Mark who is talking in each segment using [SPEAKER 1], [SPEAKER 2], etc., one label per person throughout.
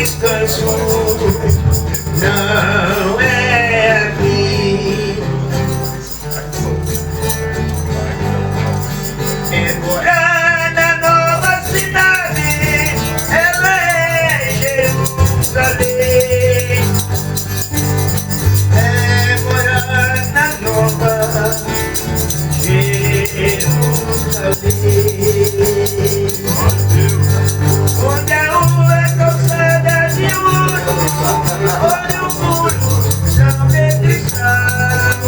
[SPEAKER 1] descanso não é aqui, é morar na nova cidade, ela é Jerusalém, é morar na nova Jerusalém, onde a rua é calçada de ouro, onde o muro são de cristal,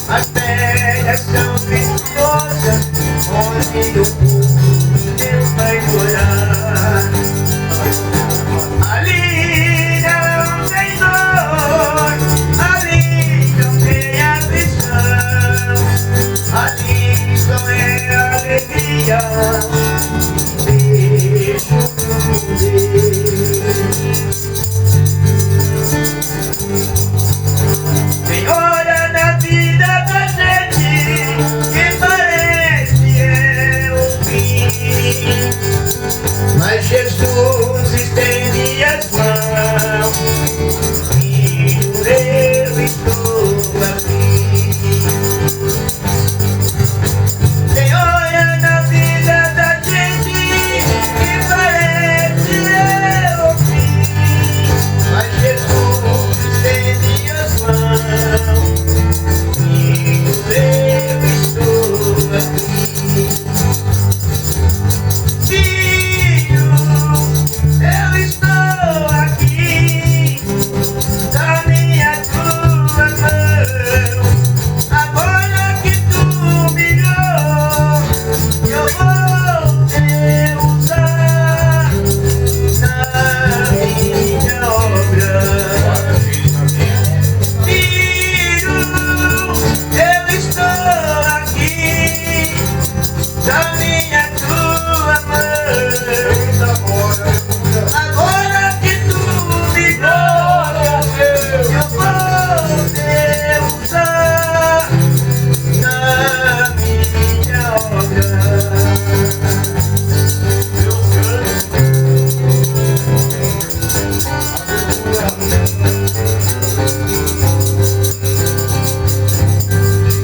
[SPEAKER 1] as terras são preciosas, onde o povo Deus vai morar. Ali não tem dor, ali não tem aflição, ali só é alegria. Tem hora na vida da gente que parece é o fim, mas Jesus estende as mãos, filho, eu estou aqui. Tem hora na vida da gente que parece é o fim, mas Jesus estende as mãos, filho, eu estou aqui. Filho, eu estou aqui, da minha tua mão. Agora que tu me deu, eu vou te usar na minha obra. Filho, eu estou aqui, da minha tua mão. Agora que tu me deu, eu vou te usar na minha obra.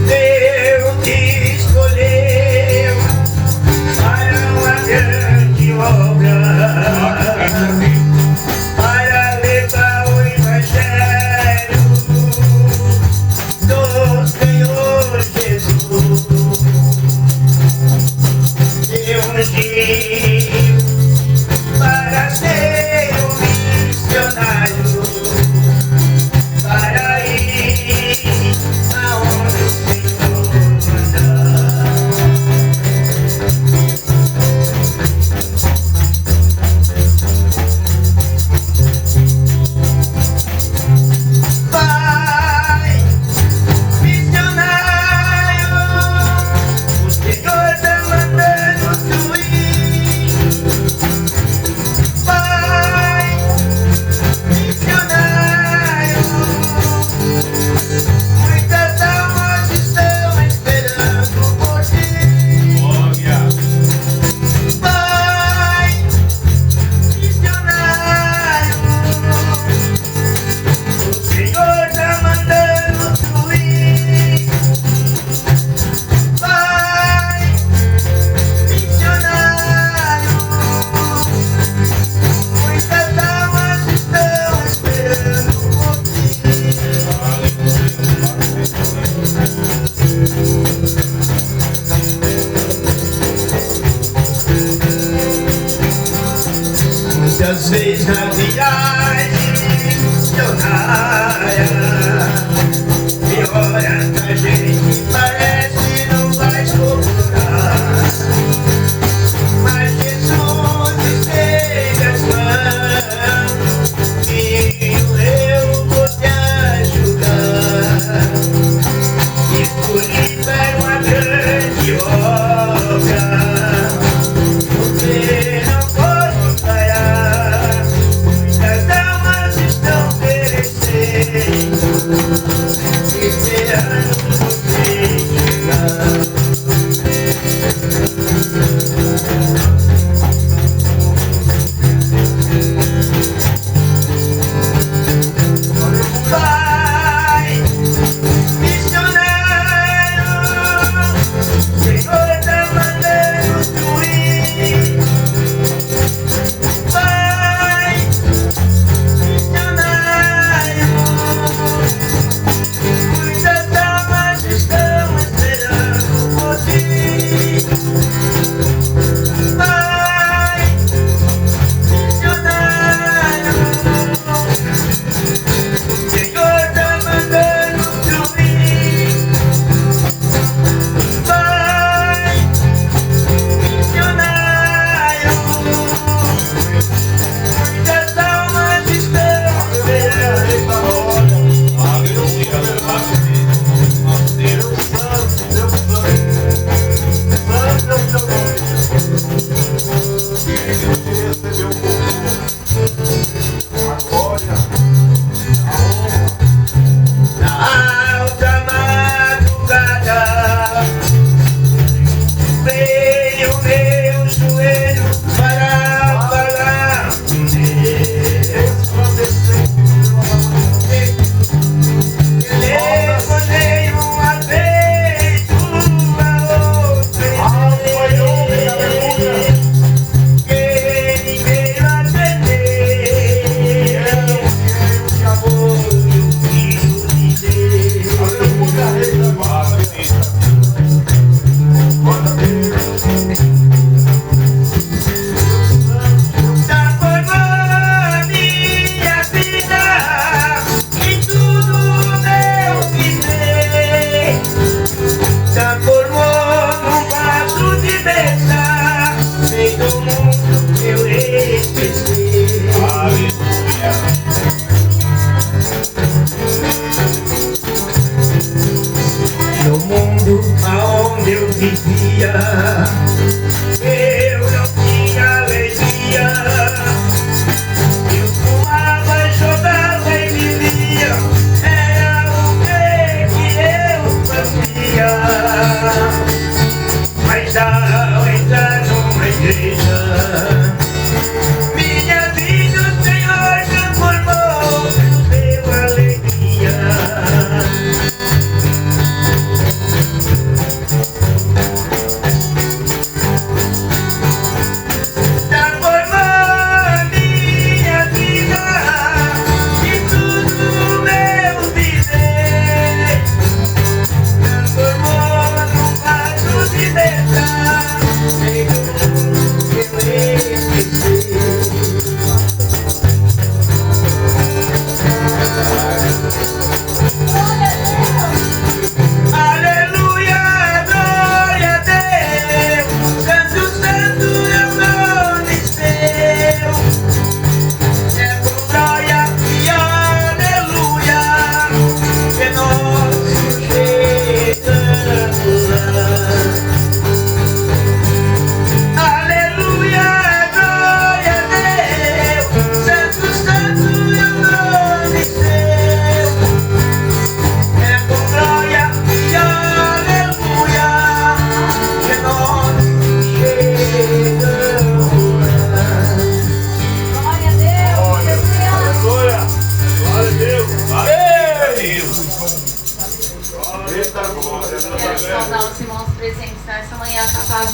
[SPEAKER 1] Deus te escolheu para uma grande obra, para levar o Evangelho do Senhor Jesus. Deus ungiu para ser um missionário, para ir aonde o Senhor mandar. Vai, missionário, o Senhor tá mandando tu ir. Vai, missionário, muitas almas estão esperando por ti. Vai, missionário, o Senhor tá mandando tu ir. Vai, missionário, muitas almas estão esperando por ti. Muitas vezes na viagem missionária, piora que a gente parece não vai suportar, mas Jesus estende as mãos, filho, eu vou te ajudar. Escolhi para uma grande obra, você não pode parar, muitas almas estão perecendo. mundo eu esqueci.
[SPEAKER 2] Aleluia.
[SPEAKER 1] No mundo aonde eu vivia, eu não tinha alegria. Eu fumava, jogava e vivia, era o que eu fazia. Mas ao entrar numa igreja, minha vida o Senhor transformou, nos deu alegria.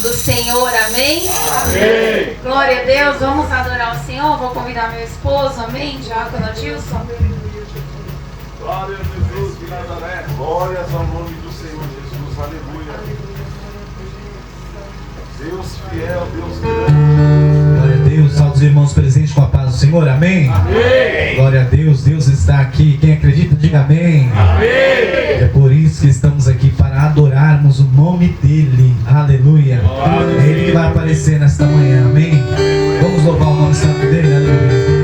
[SPEAKER 3] Do Senhor, amém?
[SPEAKER 2] Amém.
[SPEAKER 3] Glória a Deus, vamos adorar o Senhor. Vou convidar meu esposo, amém? Diácono Dilson.
[SPEAKER 2] Glória a Jesus de Nazaré. Glórias ao nome do Senhor Jesus. Aleluia. Deus fiel, Deus grande.
[SPEAKER 4] Glória a Deus, salve os irmãos presentes com a paz do Senhor, amém?
[SPEAKER 2] Amém.
[SPEAKER 4] Glória a Deus, Deus está aqui. Quem acredita, diga amém.
[SPEAKER 2] Amém.
[SPEAKER 4] É por isso que estamos aqui, para adorarmos o nome dEle. Aleluia. É Ele que vai aparecer nesta manhã, amém? Vamos louvar o nome santo dEle, aleluia.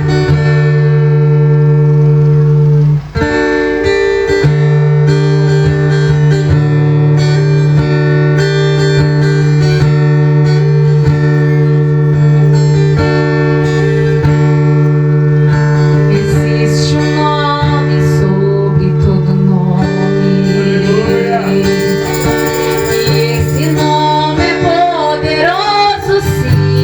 [SPEAKER 3] Esse nome é poderoso, sim.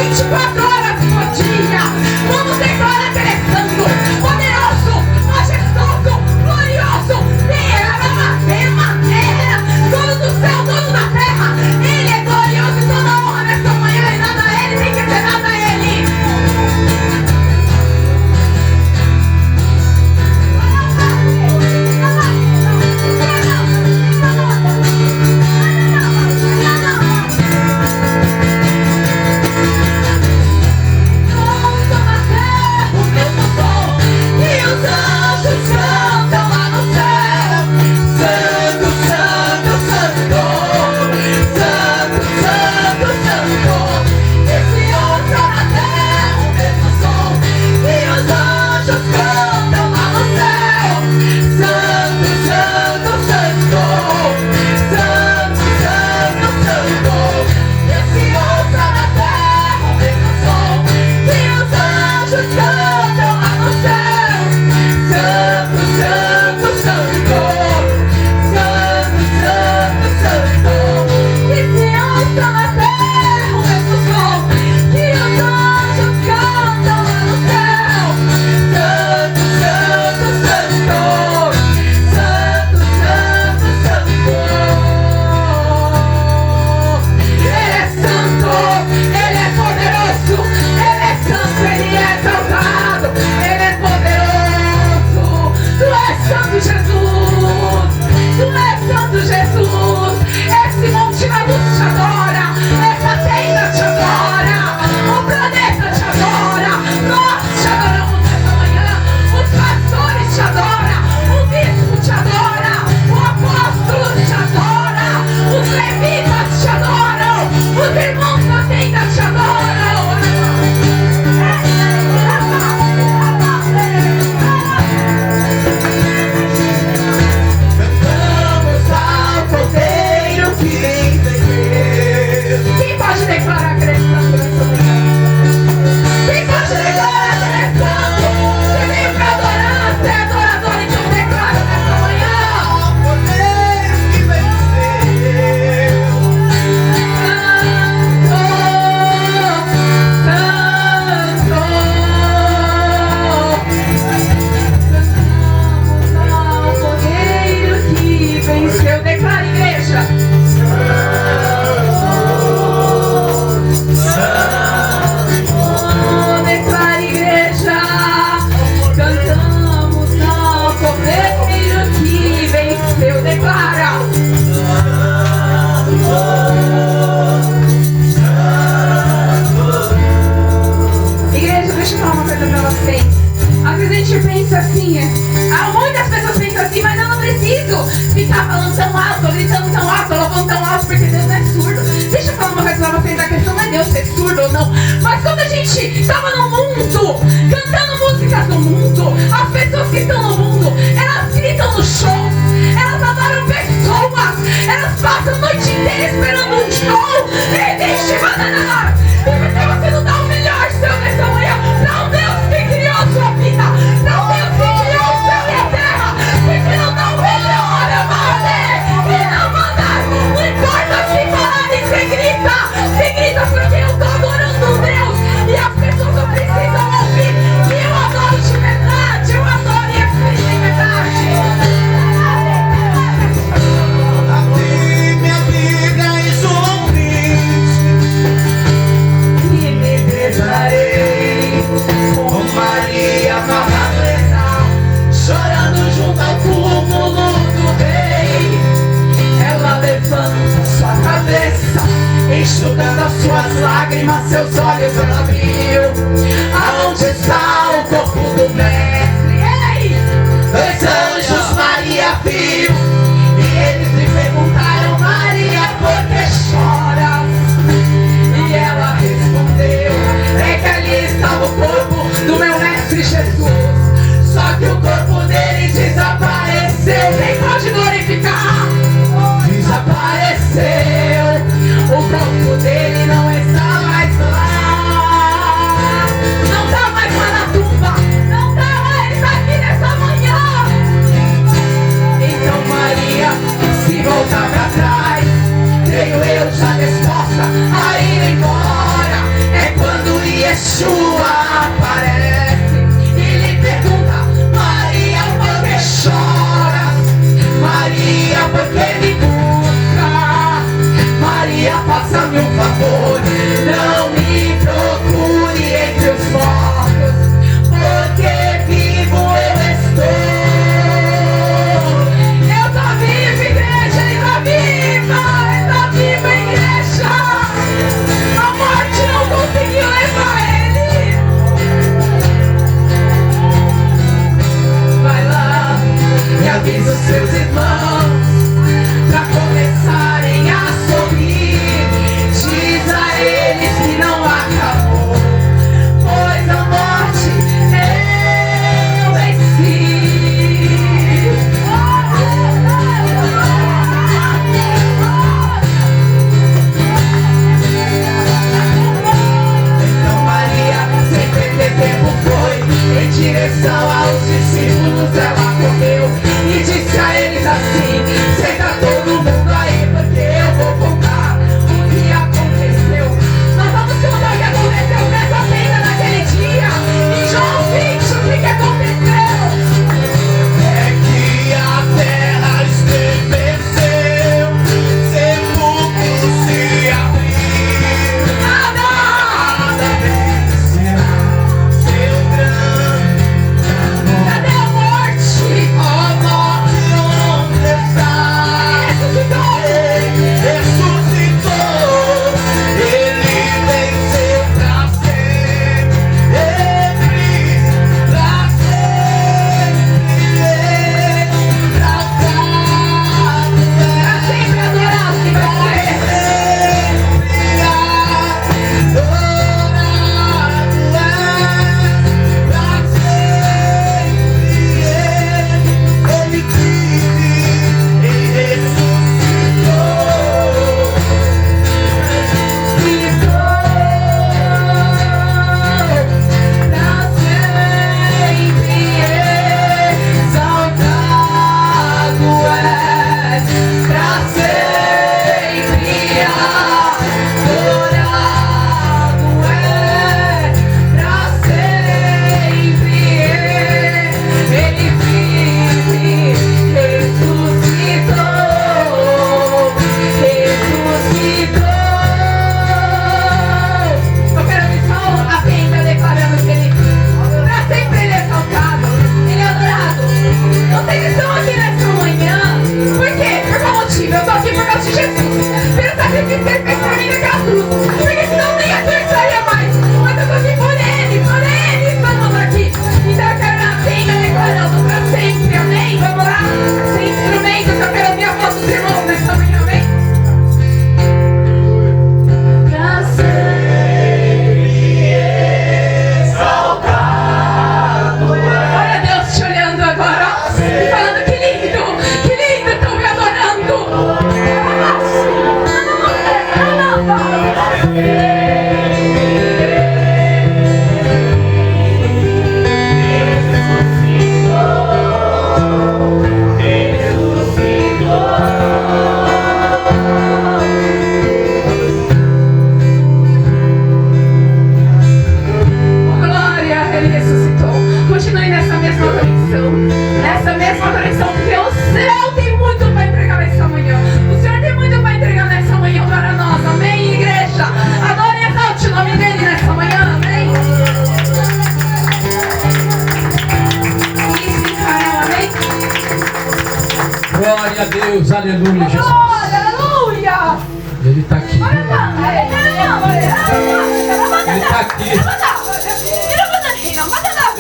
[SPEAKER 5] 24 horas por dia. Vamos declarar que Ele é santo, poderoso, majestoso, glorioso. Dono do céu, dono da terra. Ele é glorioso e toda honra nessa manhã. E nada a Ele, nem que ter nada a Ele. Seus olhos ela abriu. Aonde está o corpo do mestre? Ei! Dois anjos Maria viu. E eles lhe perguntaram: Maria, por que choras? E ela respondeu: é que ali estava o corpo do meu mestre Jesus. Só que o corpo dele desapareceu. Quem pode glorificar? Desapareceu. O corpo dele não está mais lá. Jesus, pelo sacrifício que ele fez pra mim naquela cruz. Porque senão nem a cruz saía mais. Mas eu tô aqui por ele estamos aqui. Então eu quero na vida declarando pra sempre, amém? Vamos lá? Sem instrumentos, eu quero ouvir a voz dos irmãos nessa manhã, amém? Pra sempre exaltado. Olha Deus te olhando agora, ó, e falando que lindo, estão me adorando. Nessa mesma conexão, porque o céu tem muito para entregar nessa manhã. O Senhor tem muito para entregar nessa manhã para nós, amém, igreja? Adore e exalte o nome dele nessa manhã, amém? Isso, Israel, amém?
[SPEAKER 6] Glória a Deus, aleluia, Jesus.
[SPEAKER 5] Aleluia!
[SPEAKER 6] Ele está aqui. Ele está aqui.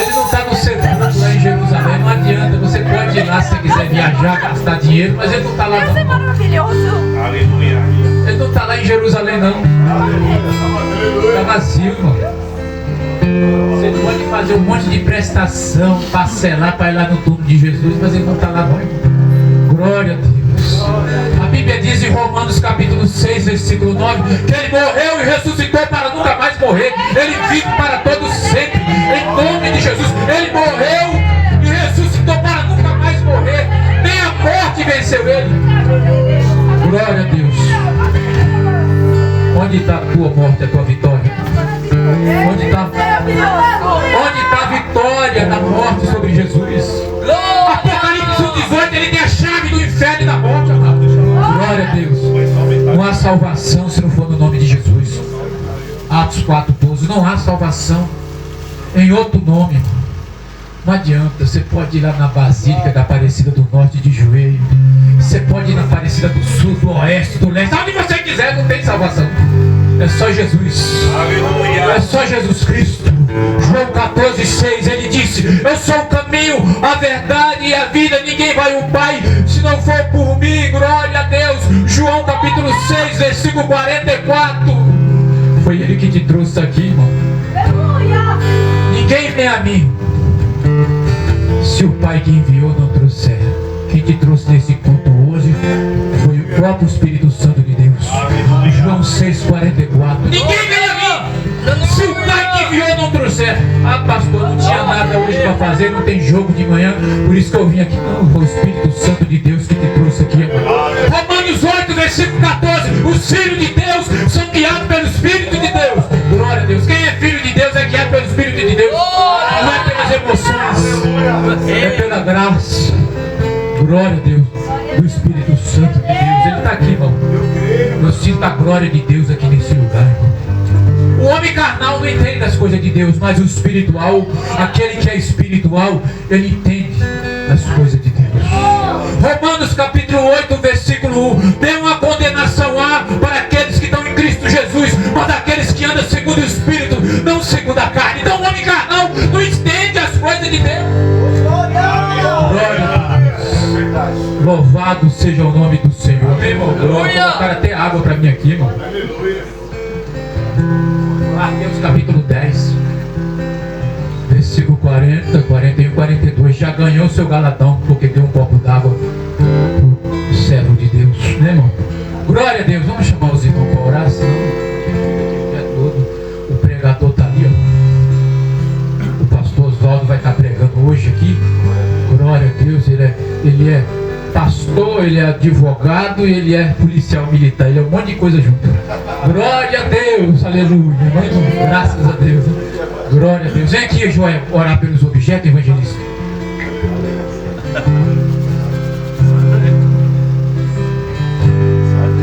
[SPEAKER 6] Ele não está no sepulcro lá em Jerusalém. Não adianta, você pode ir lá se você quiser viajar, gastar dinheiro, mas ele não está lá
[SPEAKER 5] Deus é
[SPEAKER 6] não.
[SPEAKER 5] maravilhoso.
[SPEAKER 2] Aleluia.
[SPEAKER 6] Ele não está lá em Jerusalém não. Está vazio, irmão. Você pode fazer um monte de prestação, parcelar para ir lá no túmulo de Jesus, mas ele não está lá não, irmão. Glória a Deus. A Bíblia diz em Romanos capítulo 6, versículo 9, que ele morreu e ressuscitou para nunca mais morrer. Ele vive para todos sempre. Em nome de Jesus. Ele morreu e ressuscitou para nunca mais morrer. Nem a morte venceu ele. Glória a Deus. Onde está a tua morte, a tua vitória? Onde está a vitória da morte sobre Jesus? Apocalipse 18, ele tem a chave do inferno e da morte, amado. Glória a Deus. Não há salvação se não for no nome de Jesus. Atos 4:12. Não há salvação em outro nome, irmão. Não adianta. Você pode ir lá na Basílica da Aparecida do Norte de joelho. Você pode ir na Aparecida do Sul, do Oeste, do Leste. Onde você quiser, não tem salvação. É só Jesus.
[SPEAKER 2] Aleluia.
[SPEAKER 6] É só Jesus Cristo. João 14:6, ele disse: eu sou o caminho, a verdade e a vida. Ninguém vai ao Pai se não for por mim. Glória a Deus. João capítulo 6, versículo 44. Foi ele que te trouxe aqui, irmão. Ninguém vem a mim se o Pai que enviou não trouxer. Quem te trouxe nesse culto hoje foi o próprio Espírito Santo de Deus. João 6:44. Ninguém vem a mim se o Pai que enviou não trouxer. Ah, pastor, não tinha nada hoje para fazer, não tem jogo de manhã, por isso que eu vim aqui. Não, foi o Espírito Santo de Deus que te trouxe aqui. Romanos 8, versículo 14. Os filhos de Deus são guiados pelo Espírito de Deus. Glória a Deus. Quem é filho de Deus é guiado pelo Espírito de Deus. Não é pelas emoções, é pela graça. Glória a Deus. Do Espírito Santo de Deus. Ele está aqui, irmão. Eu sinto a glória de Deus aqui nesse lugar, irmão. O homem carnal não entende as coisas de Deus, mas o espiritual, aquele que é espiritual, ele entende as coisas de Deus. Romanos capítulo 8, versículo 1. Tem uma condenação para aqueles que estão em Cristo Jesus, mas aqueles que andam segundo o Espírito, não segundo a carne. Então o homem carnal não entende as coisas de Deus. Glória a Deus. Louvado seja o nome do Senhor. Amém, irmão? Glória. Vou colocar até água para mim aqui, irmão. Mateus capítulo 10, versículo 40, 41, 42. Já ganhou seu galadão, porque deu um copo d'água pro servo de Deus, né, irmão? Glória a Deus. Vamos chamar os irmãos para orar, senão é todo. O pregador está ali, ó. O pastor Oswaldo vai estar pregando hoje aqui. Glória a Deus. Ele é pastor, ele é advogado e ele é policial militar. Ele é um monte de coisa junto. Glória a Deus, aleluia. Graças a Deus. Glória a Deus. Vem aqui, Joel, orar pelos objetos, evangelista.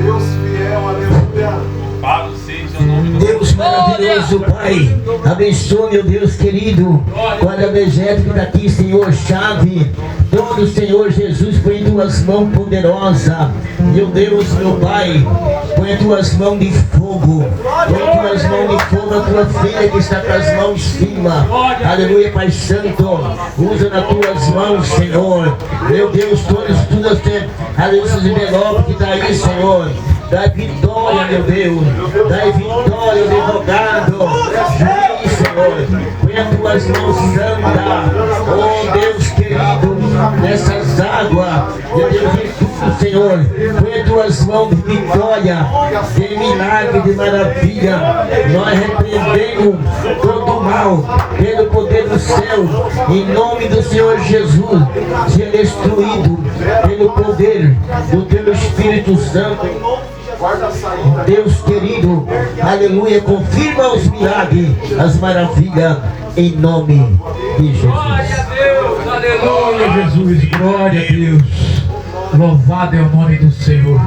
[SPEAKER 2] Deus fiel, aleluia. Louvado seja o nome do
[SPEAKER 6] Deus maravilhoso,
[SPEAKER 1] poderoso, Pai. Abençoa, meu Deus querido. Guarda o exército que está aqui, Senhor, chave. Todo Senhor Jesus, põe em tuas mãos poderosas. Meu Deus, meu Pai, põe em tuas mãos de fogo. Põe em tuas mãos de fogo a tua filha que está com as mãos em cima. Aleluia, Pai Santo. Usa nas tuas mãos, Senhor. Meu Deus, todos, aleluia, esses envelopes que está aí, Senhor. Dá vitória, meu Deus. Dá vitória, advogado. Juiz, Senhor. Põe as tuas mãos santas. Oh, Deus querido, nessas águas. Meu Deus, em tudo, Senhor. Põe as tuas mãos de vitória, de milagre, de maravilha. Nós repreendemos todo o mal pelo poder do céu. Em nome do Senhor Jesus, seja destruído pelo poder do teu Espírito Santo. Deus querido, aleluia, confirma os milagres, as maravilhas, em nome de Jesus.
[SPEAKER 6] Glória a Deus, aleluia, Jesus, glória a Deus. Louvado é o nome do Senhor.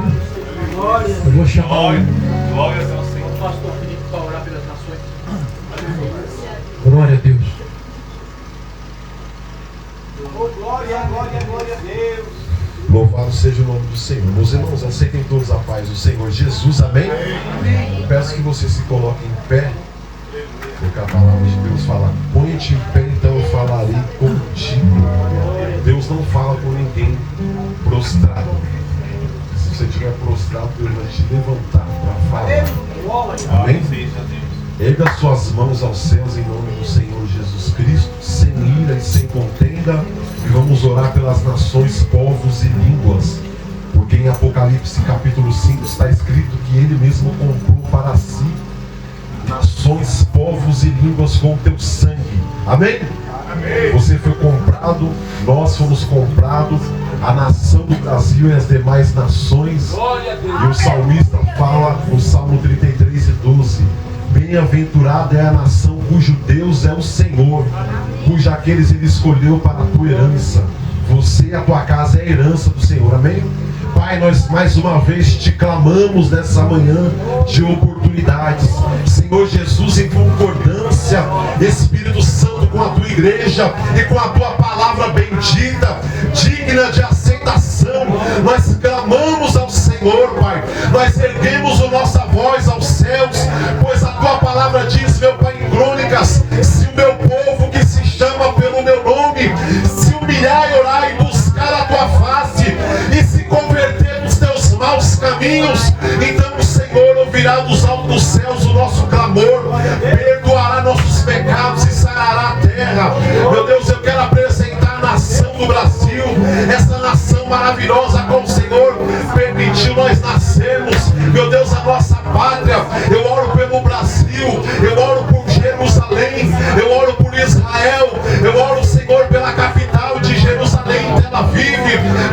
[SPEAKER 6] Eu vou chamar o pastor Felipe para orar pelas nações. Glória a Deus.
[SPEAKER 2] Glória, glória, glória a Deus.
[SPEAKER 7] Louvado seja o nome do Senhor. Meus irmãos, aceitem todos a paz do Senhor Jesus, amém? Eu peço que você se coloque em pé, porque a palavra de Deus fala: põe-te em pé, então eu falarei contigo. Deus não fala com ninguém prostrado. Se você estiver prostrado, Deus vai te levantar para falar. Amém? Erga suas mãos aos céus em nome do Senhor Jesus Cristo, sem ira e sem contenda, e vamos orar pelas nações, povos e línguas, porque em Apocalipse capítulo 5 está escrito que Ele mesmo comprou para si nações, povos e línguas com o teu sangue. Amém? Amém. Você foi comprado, nós fomos comprados, a nação do Brasil e as demais nações. E o salmista fala no Salmo 33:12: bem-aventurada é a nação cujo Deus é o Senhor, cuja aqueles Ele escolheu para a tua herança. Você e a tua casa é a herança do Senhor, amém? Pai, nós mais uma vez te clamamos nessa manhã de oportunidades. Senhor Jesus, em concordância, Espírito Santo, com a tua igreja e com a tua palavra bendita, digna de aceitação, nós clamamos ao Senhor, Pai. Nós erguemos a nossa voz aos céus, pois a tua palavra diz, meu Pai, em Crônicas: se o meu povo que se chama pelo meu nome se humilhar e orar e buscar a tua face e se converter dos teus maus caminhos, então o Senhor ouvirá dos altos céus o nosso clamor, perdoará nossos pecados e sarará a terra. Meu Deus, eu quero apresentar a nação do Brasil, essa nação maravilhosa com o Senhor permitiu nós nascermos. Meu Deus, a nossa pátria. Eu oro pelo Brasil, eu oro por Jerusalém, eu oro por Israel, eu oro, Senhor, pela capital de Jerusalém, Tel Aviv.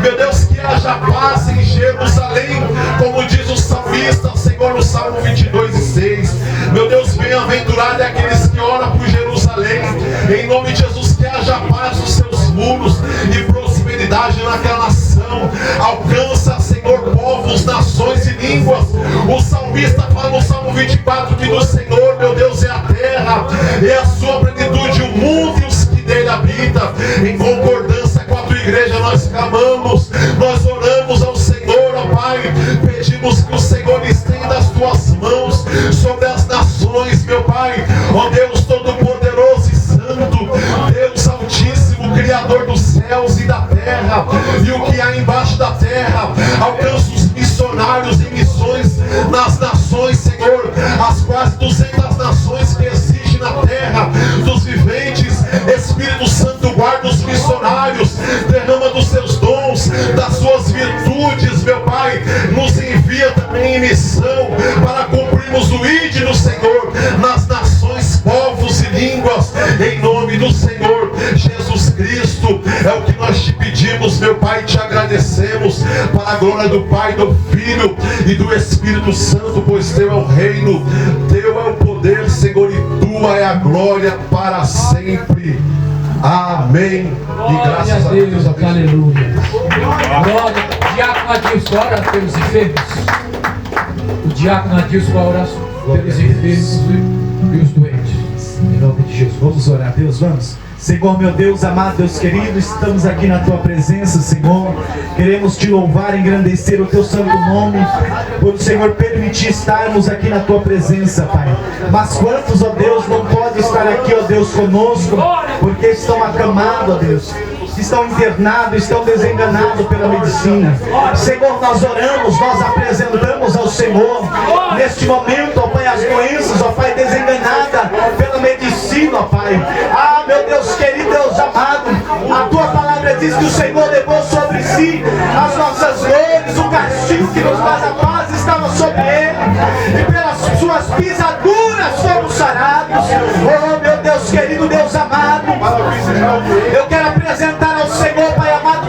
[SPEAKER 7] Meu Deus, que haja paz em Jerusalém, como diz o salmista, Senhor, no Salmo 22:6. Meu Deus, bem-aventurado é aqueles que oram por Jerusalém. Em nome de Jesus, que haja paz nos seus muros e prosperidade naquela nação. Alcança, Senhor, povos, nações e línguas. O salmista fala no Salmo 24 que do Senhor, meu Deus, é a terra, é a sua plenitude, o mundo e os que nele habitam. Em concordância com a tua igreja, nós clamamos, nós oramos ao Senhor, ó Pai. Pedimos que o Senhor estenda as tuas mãos sobre as nações, meu Pai. Ó Deus Todo-Poderoso e Santo, Deus Altíssimo, Criador dos céus e da terra e o que há embaixo da terra. Alcança os missionários e missões nas nações, Senhor, as quase 200 nações que existem na terra dos viventes. Espírito Santo, guarda os missionários, derrama dos seus dons, das suas virtudes, meu Pai. Nos envia também em missão para cumprirmos o ID do Senhor nas nações, povos e línguas, em nome do Senhor Jesus Cristo. É o que nós te pedimos, meu Pai, te agradecemos, para a glória do Pai, do Filho e do Espírito Santo, pois teu é o reino, teu é o poder, Senhor, e tua é a glória para sempre. Amém. E graças a Deus,
[SPEAKER 6] aleluia. Glória. Diácono Adilson, ora pelos enfermos. O diácono Adilson vai orar pelos enfermos. sobre os doentes. Em nome de Jesus.
[SPEAKER 4] Vamos orar, Deus, vamos. Senhor, meu Deus amado, Deus querido, estamos aqui na Tua presença, Senhor. Queremos Te louvar, engrandecer o Teu santo nome, por o Senhor permitir estarmos aqui na Tua presença, Pai. Mas quantos, ó Deus, não podem estar aqui, ó Deus, conosco, porque estão acamados, ó Deus, estão internados, estão desenganados pela medicina. Senhor, nós oramos, nós apresentamos ao Senhor, neste momento, ó Pai, as doenças, ó Pai, desenganadas pela medicina, ó Pai. Ah, meu Deus querido, Deus amado, a Tua palavra diz que o Senhor levou sobre si as nossas dores, o castigo que nos faz a paz estava sobre Ele, e pelas Suas pisaduras fomos sarados. Oh, meu Deus querido, Deus amado, eu quero apresentar ao Senhor, Pai amado,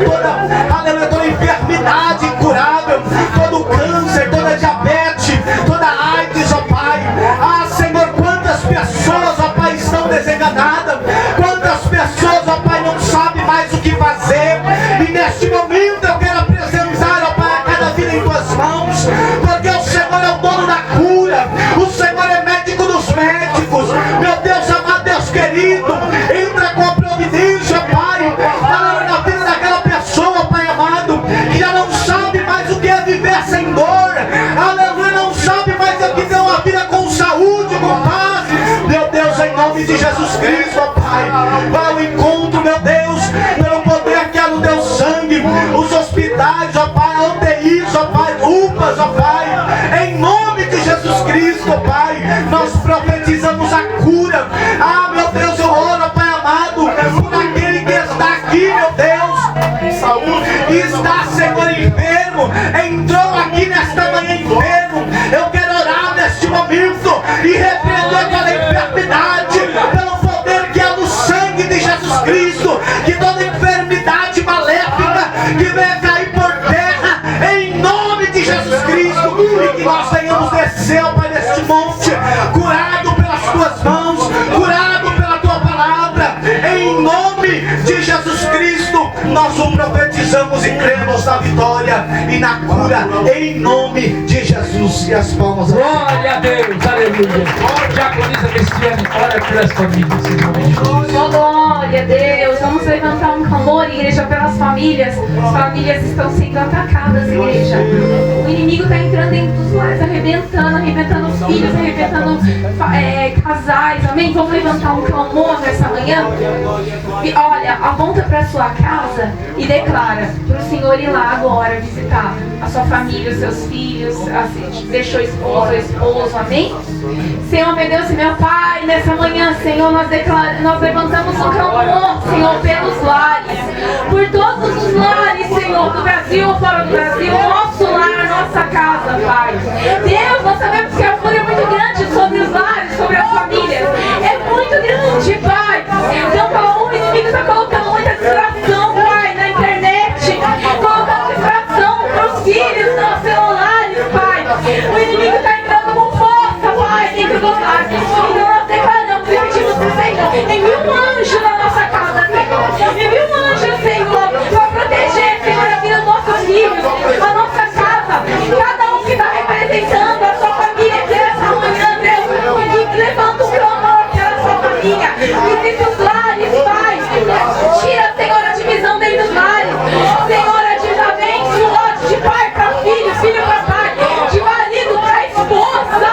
[SPEAKER 4] toda enfermidade incurável, todo câncer, toda diabetes, toda AIDS, ó Pai. Ah, Senhor, quantas pessoas, ó Pai, estão desenganadas, quantas pessoas, ó Pai, não sabem mais o que fazer, e neste momento eu quero apresentar, ó Pai, a cada vida em Tuas mãos, porque o Senhor é o dono da cura, o Senhor é médico dos médicos. Meu Deus amado, Deus querido, entra com a providência, Pai, na vida daquela pessoa, Pai amado, que já não sabe mais o que é viver sem dor, aleluia, não sabe mais o que ter uma vida com saúde, com paz. Meu Deus, em nome de Jesus Cristo, ó Pai, vai ao encontro, meu Deus, pelo poder que há no Teu sangue, os hospitais, ó Pai, UTIs, ó Pai, UPAs, ó Pai, em nome de Jesus Cristo, ó Pai, nós profetizamos a cura. Ah, meu Deus, eu oro, Pai amado, por aquele que está aqui, meu Deus, saúde, que está, Senhor, enfermo, entrou aqui nesta manhã enfermo. Eu quero orar neste momento e repreender aquela enfermidade pelo poder que há no sangue de Jesus Cristo, que toda enfermidade maléfica que venha cair por terra, em nome de Jesus Cristo, e que nós venhamos descer, ó Pai, neste monte, curado pelas Tuas mãos, curado pela Tua palavra, em nome de Jesus Cristo. Nós o profetizamos e cremos na vitória e na cura, em nome de Jesus. E as palmas.
[SPEAKER 6] Glória a Deus, aleluia. Diaconisa Cristiane, ora pelas famílias, em nome de Jesus.
[SPEAKER 3] Oh, glória a Deus. Vamos levantar um clamor, igreja, pelas famílias. As famílias estão sendo atacadas, igreja. O inimigo está entrando dentro dos lares, arrebentando filhos, arrebentando casais, amém? Vamos levantar um clamor nessa manhã. E olha, aponta para a sua casa e declara para o Senhor ir lá agora visitar a sua família, os seus filhos, deixou esposo ou esposo, amém? Senhor, meu Deus e meu Pai, nessa manhã, Senhor, nós levantamos um clamor, Senhor, pelos lares, por todos os lares, Senhor, do Brasil, fora do Brasil, nosso lar, nossa casa, Pai. Deus, nós sabemos que a fúria é muito grande sobre os lares, sobre as famílias, é muito grande, Pai. Então, o inimigo está colocando muita distração, Pai, na internet, colocando distração para os filhos, nos celulares, Pai. O inimigo está entrando com força, Pai, dentro dos lares. Então nós declaramos e pedimos para o Senhor, envia um anjo na nossa casa, Senhor. Envia um anjo, Senhor, para proteger, Senhor, a vida dos nossos filhos, a nossa casa, cada um que está representando a sua família aqui nessa manhã, Deus. E levanta um clamor pela sua família. Visita os lares, Pai. Tira, Senhor, a divisão dentro dos lares. Senhor, a desavença, o ódio de pai para filho, filho para pai, de marido para esposa.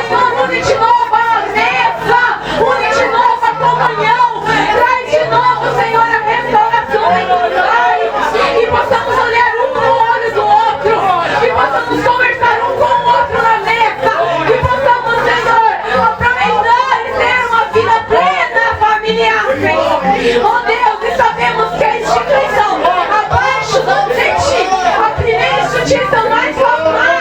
[SPEAKER 3] Senhor, une de novo a mesa, une de novo a comunhão. Traz de novo, Senhor, a restauração dentro dos lares. Que possamos olhar um no olho do outro. Que possamos conversar um com o outro na mesa. Que possamos, Senhor, aproveitar e ter uma vida plena, familiar, Senhor. Oh Deus, e sabemos que a instituição abaixo do senti, a primeira instituição mais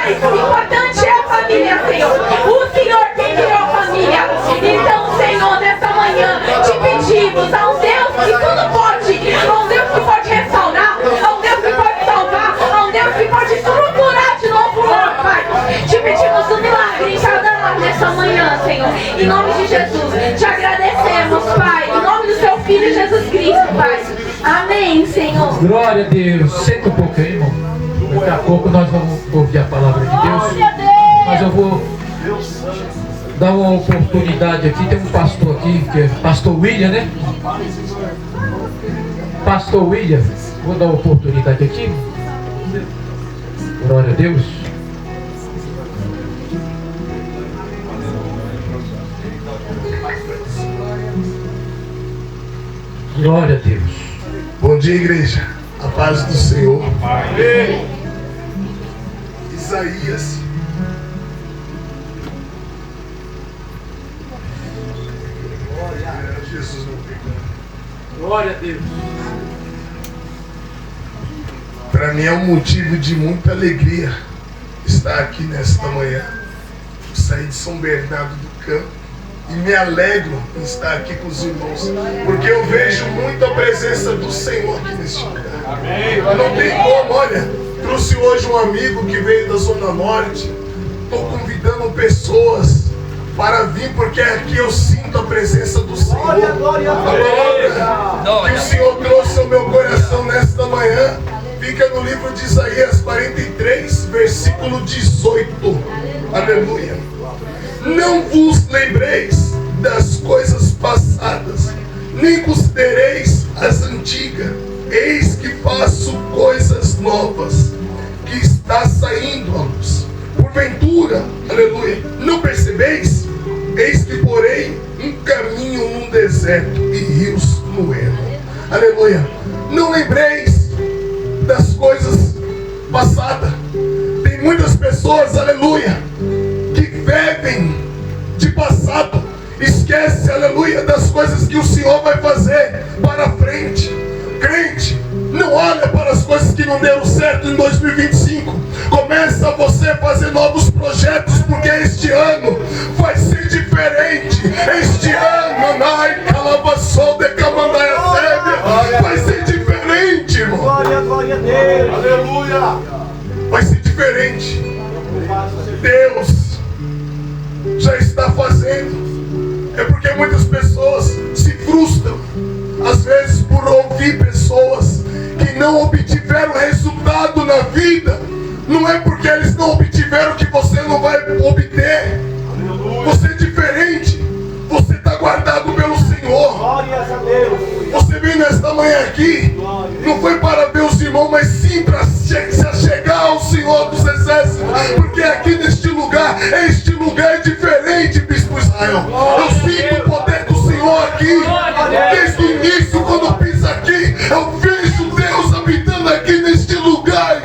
[SPEAKER 3] importante é a família, Senhor. O Senhor quem criou a família. Então, Senhor, nessa manhã te pedimos a um Deus que tudo pode, a um Deus que pode restaurar, a um Deus que pode salvar, a um Deus que pode estruturar de novo o lar, Pai. Te pedimos um milagre em cada lar nessa manhã, Senhor. Em nome de Jesus, te agradecemos, Pai. Em nome do Seu Filho Jesus Cristo, Pai. Amém, Senhor.
[SPEAKER 6] Glória a Deus. Senta um pouco aí, irmão. Daqui a pouco nós vamos ouvir a palavra de Deus. Mas eu vou dar uma oportunidade aqui. Tem um pastor aqui, que é pastor William, né? Pastor William, vou dar uma oportunidade aqui. Glória a Deus. Glória a Deus.
[SPEAKER 8] Bom dia, igreja. A paz do Senhor.
[SPEAKER 2] Amém.
[SPEAKER 8] Isaías. Jesus não pegou.
[SPEAKER 6] Glória a Deus.
[SPEAKER 8] Para mim é um motivo de muita alegria estar aqui nesta manhã. Eu saí de São Bernardo do Campo e me alegro em estar aqui com os irmãos, porque eu vejo muito a presença do Senhor aqui neste lugar. Não tem como, olha, trouxe hoje um amigo que veio da Zona Norte. Estou convidando pessoas para vir, porque aqui eu sinto a presença do Senhor. A palavra que o Senhor trouxe ao meu coração nesta manhã fica no livro de Isaías 43, versículo 18. Aleluia. Não vos lembreis das coisas passadas, nem considereis as antigas. Eis que faço coisas novas, que está saindo à luz. Porventura, aleluia, não percebeis? Eis que porei um caminho num deserto e rios no ermo. Aleluia. Não lembreis das coisas passadas. Tem muitas pessoas, aleluia, que bebem de passado, esquece, aleluia, das coisas que o Senhor vai fazer para frente. Crente, não olha para as coisas que não deram certo em 2025. Começa você a fazer novos projetos, porque este ano vai ser diferente. Este ano, vai ser diferente, irmão.
[SPEAKER 1] Glória a Deus.
[SPEAKER 8] Aleluia. Vai ser diferente. Deus já está fazendo. É porque muitas pessoas se frustram, às vezes por ouvir pessoas que não obtiveram resultado na vida. Não é porque eles não obtiveram que você não vai obter. Você é diferente. Você está guardado pelo Senhor.
[SPEAKER 1] Glórias a Deus.
[SPEAKER 8] Você veio nesta manhã aqui, não foi para ver os irmãos, mas sim para se achegar ao Senhor dos Exércitos. Porque aqui neste lugar, este lugar é diferente, Bispo Israel. Eu sinto o poder do Senhor aqui. Desde o início, quando eu piso aqui, eu vejo Deus habitando aqui neste lugar.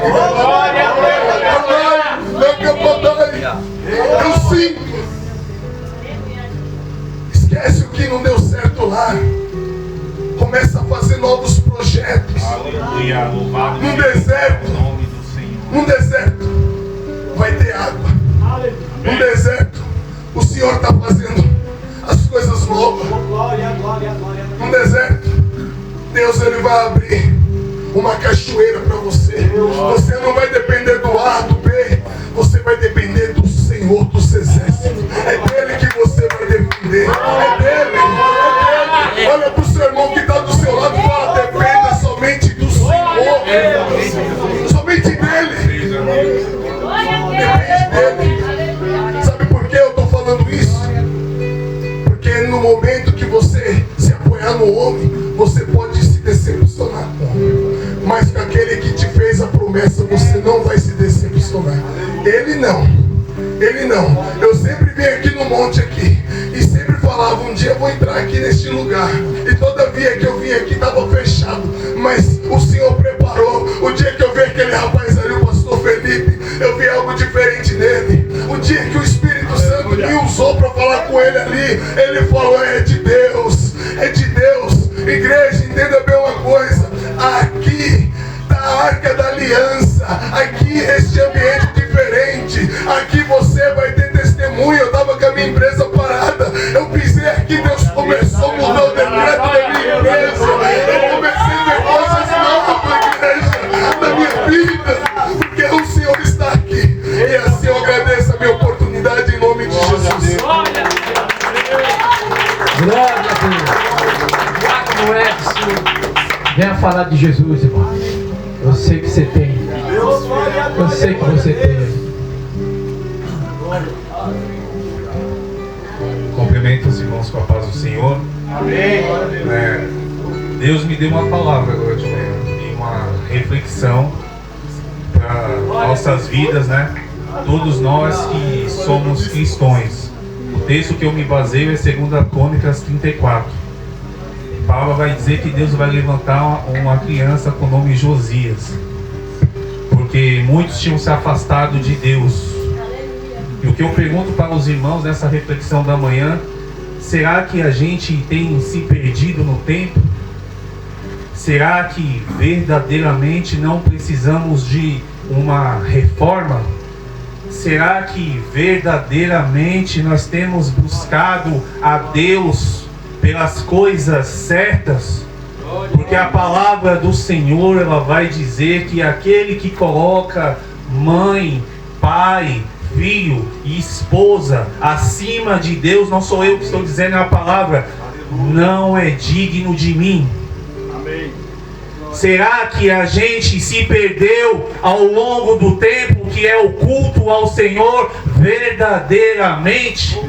[SPEAKER 8] Eu sinto. Esquece o que não deu certo lá. Começa a fazer novos projetos.
[SPEAKER 2] Aleluia, louvado
[SPEAKER 8] Num deserto.
[SPEAKER 2] o nome do Senhor.
[SPEAKER 8] Num deserto vai ter água. Num deserto o Senhor está fazendo as coisas novas. Num deserto Deus ele vai abrir uma cachoeira para você. Você não vai depender do A, do B. Você vai depender do Senhor dos Exércitos. É dele que você vai depender. É dele. Olha para o seu irmão que está do seu lado e fala: dependa somente do Senhor. Somente dele. Depende dele. Sabe por que eu estou falando isso? Porque no momento que você se apoiar no homem, você pode se decepcionar com o homem. Mas com aquele que te fez a promessa, você não vai se decepcionar. Ele não. Ele não. Eu sempre venho aqui no monte aqui e sempre falava: um dia eu vou entrar aqui neste lugar. E todavia que eu vim aqui estava fechado. Mas o Senhor preparou. O dia que eu vi aquele rapaz ali, o pastor Felipe, eu vi algo diferente nele. O dia que o Espírito Santo me usou para falar com ele ali, ele falou: é de Deus. É de Deus. Igreja, entenda bem uma coisa. Aqui está a Arca da Aliança. Aqui este ambiente diferente. Aqui você vai ter testemunho. Eu estava com a minha empresa parada. Eu pisei aqui, Deus começou a mudar o decreto da minha empresa. Eu comecei a ver coisas novas, igreja, na minha vida. Porque o Senhor está aqui. E assim eu agradeço a minha oportunidade em nome de Jesus.
[SPEAKER 6] Glória a Deus. Diácono Edson, venha falar de Jesus, irmão. Eu sei que você tem. Eu sei que você tem. irmãos, com a paz do Senhor.
[SPEAKER 2] Amém.
[SPEAKER 6] Deus me deu uma palavra agora de manhã e uma reflexão para nossas vidas, né? Todos nós que somos cristãos. O texto que eu me baseio é 2 Crônicas 34. Paulo vai dizer que Deus vai levantar uma criança com o nome Josias, porque muitos tinham se afastado de Deus. E o que eu pergunto para os irmãos nessa reflexão da manhã: será que a gente tem se perdido no tempo? Será que verdadeiramente não precisamos de uma reforma? Será que verdadeiramente nós temos buscado a Deus pelas coisas certas? Porque a palavra do Senhor, ela vai dizer que aquele que coloca mãe, pai, filho e esposa acima de Deus, não sou eu que estou dizendo, é a palavra, não é digno de mim.
[SPEAKER 2] Amém.
[SPEAKER 6] Será que a gente se perdeu ao longo do tempo, que é o culto ao Senhor verdadeiramente?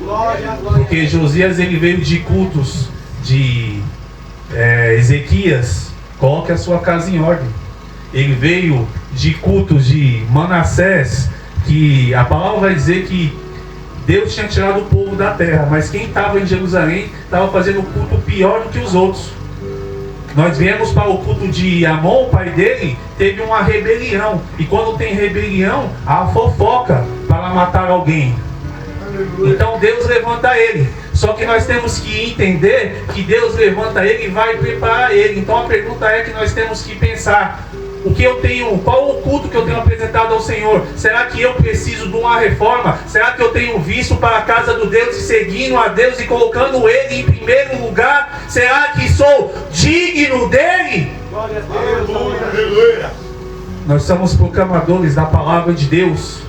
[SPEAKER 6] Porque Josias, ele veio de cultos de Ezequias, coloque a sua casa em ordem. Ele veio de cultos de Manassés, que a palavra vai dizer que Deus tinha tirado o povo da terra, mas quem estava em Jerusalém estava fazendo o culto pior do que os outros. Nós viemos para o culto de Amon, o pai dele, teve uma rebelião. E quando tem rebelião, há fofoca para matar alguém. Então Deus levanta ele. Só que nós temos que entender que Deus levanta ele e vai preparar ele. Então a pergunta é que nós temos que pensar: o que eu tenho, qual o culto que eu tenho apresentado ao Senhor? Será que eu preciso de uma reforma? Será que eu tenho visto para a casa do Deus e seguindo a Deus e colocando Ele em primeiro lugar? Será que sou digno dEle?
[SPEAKER 2] Glória a Deus. Aleluia.
[SPEAKER 6] Nós somos proclamadores da palavra de Deus.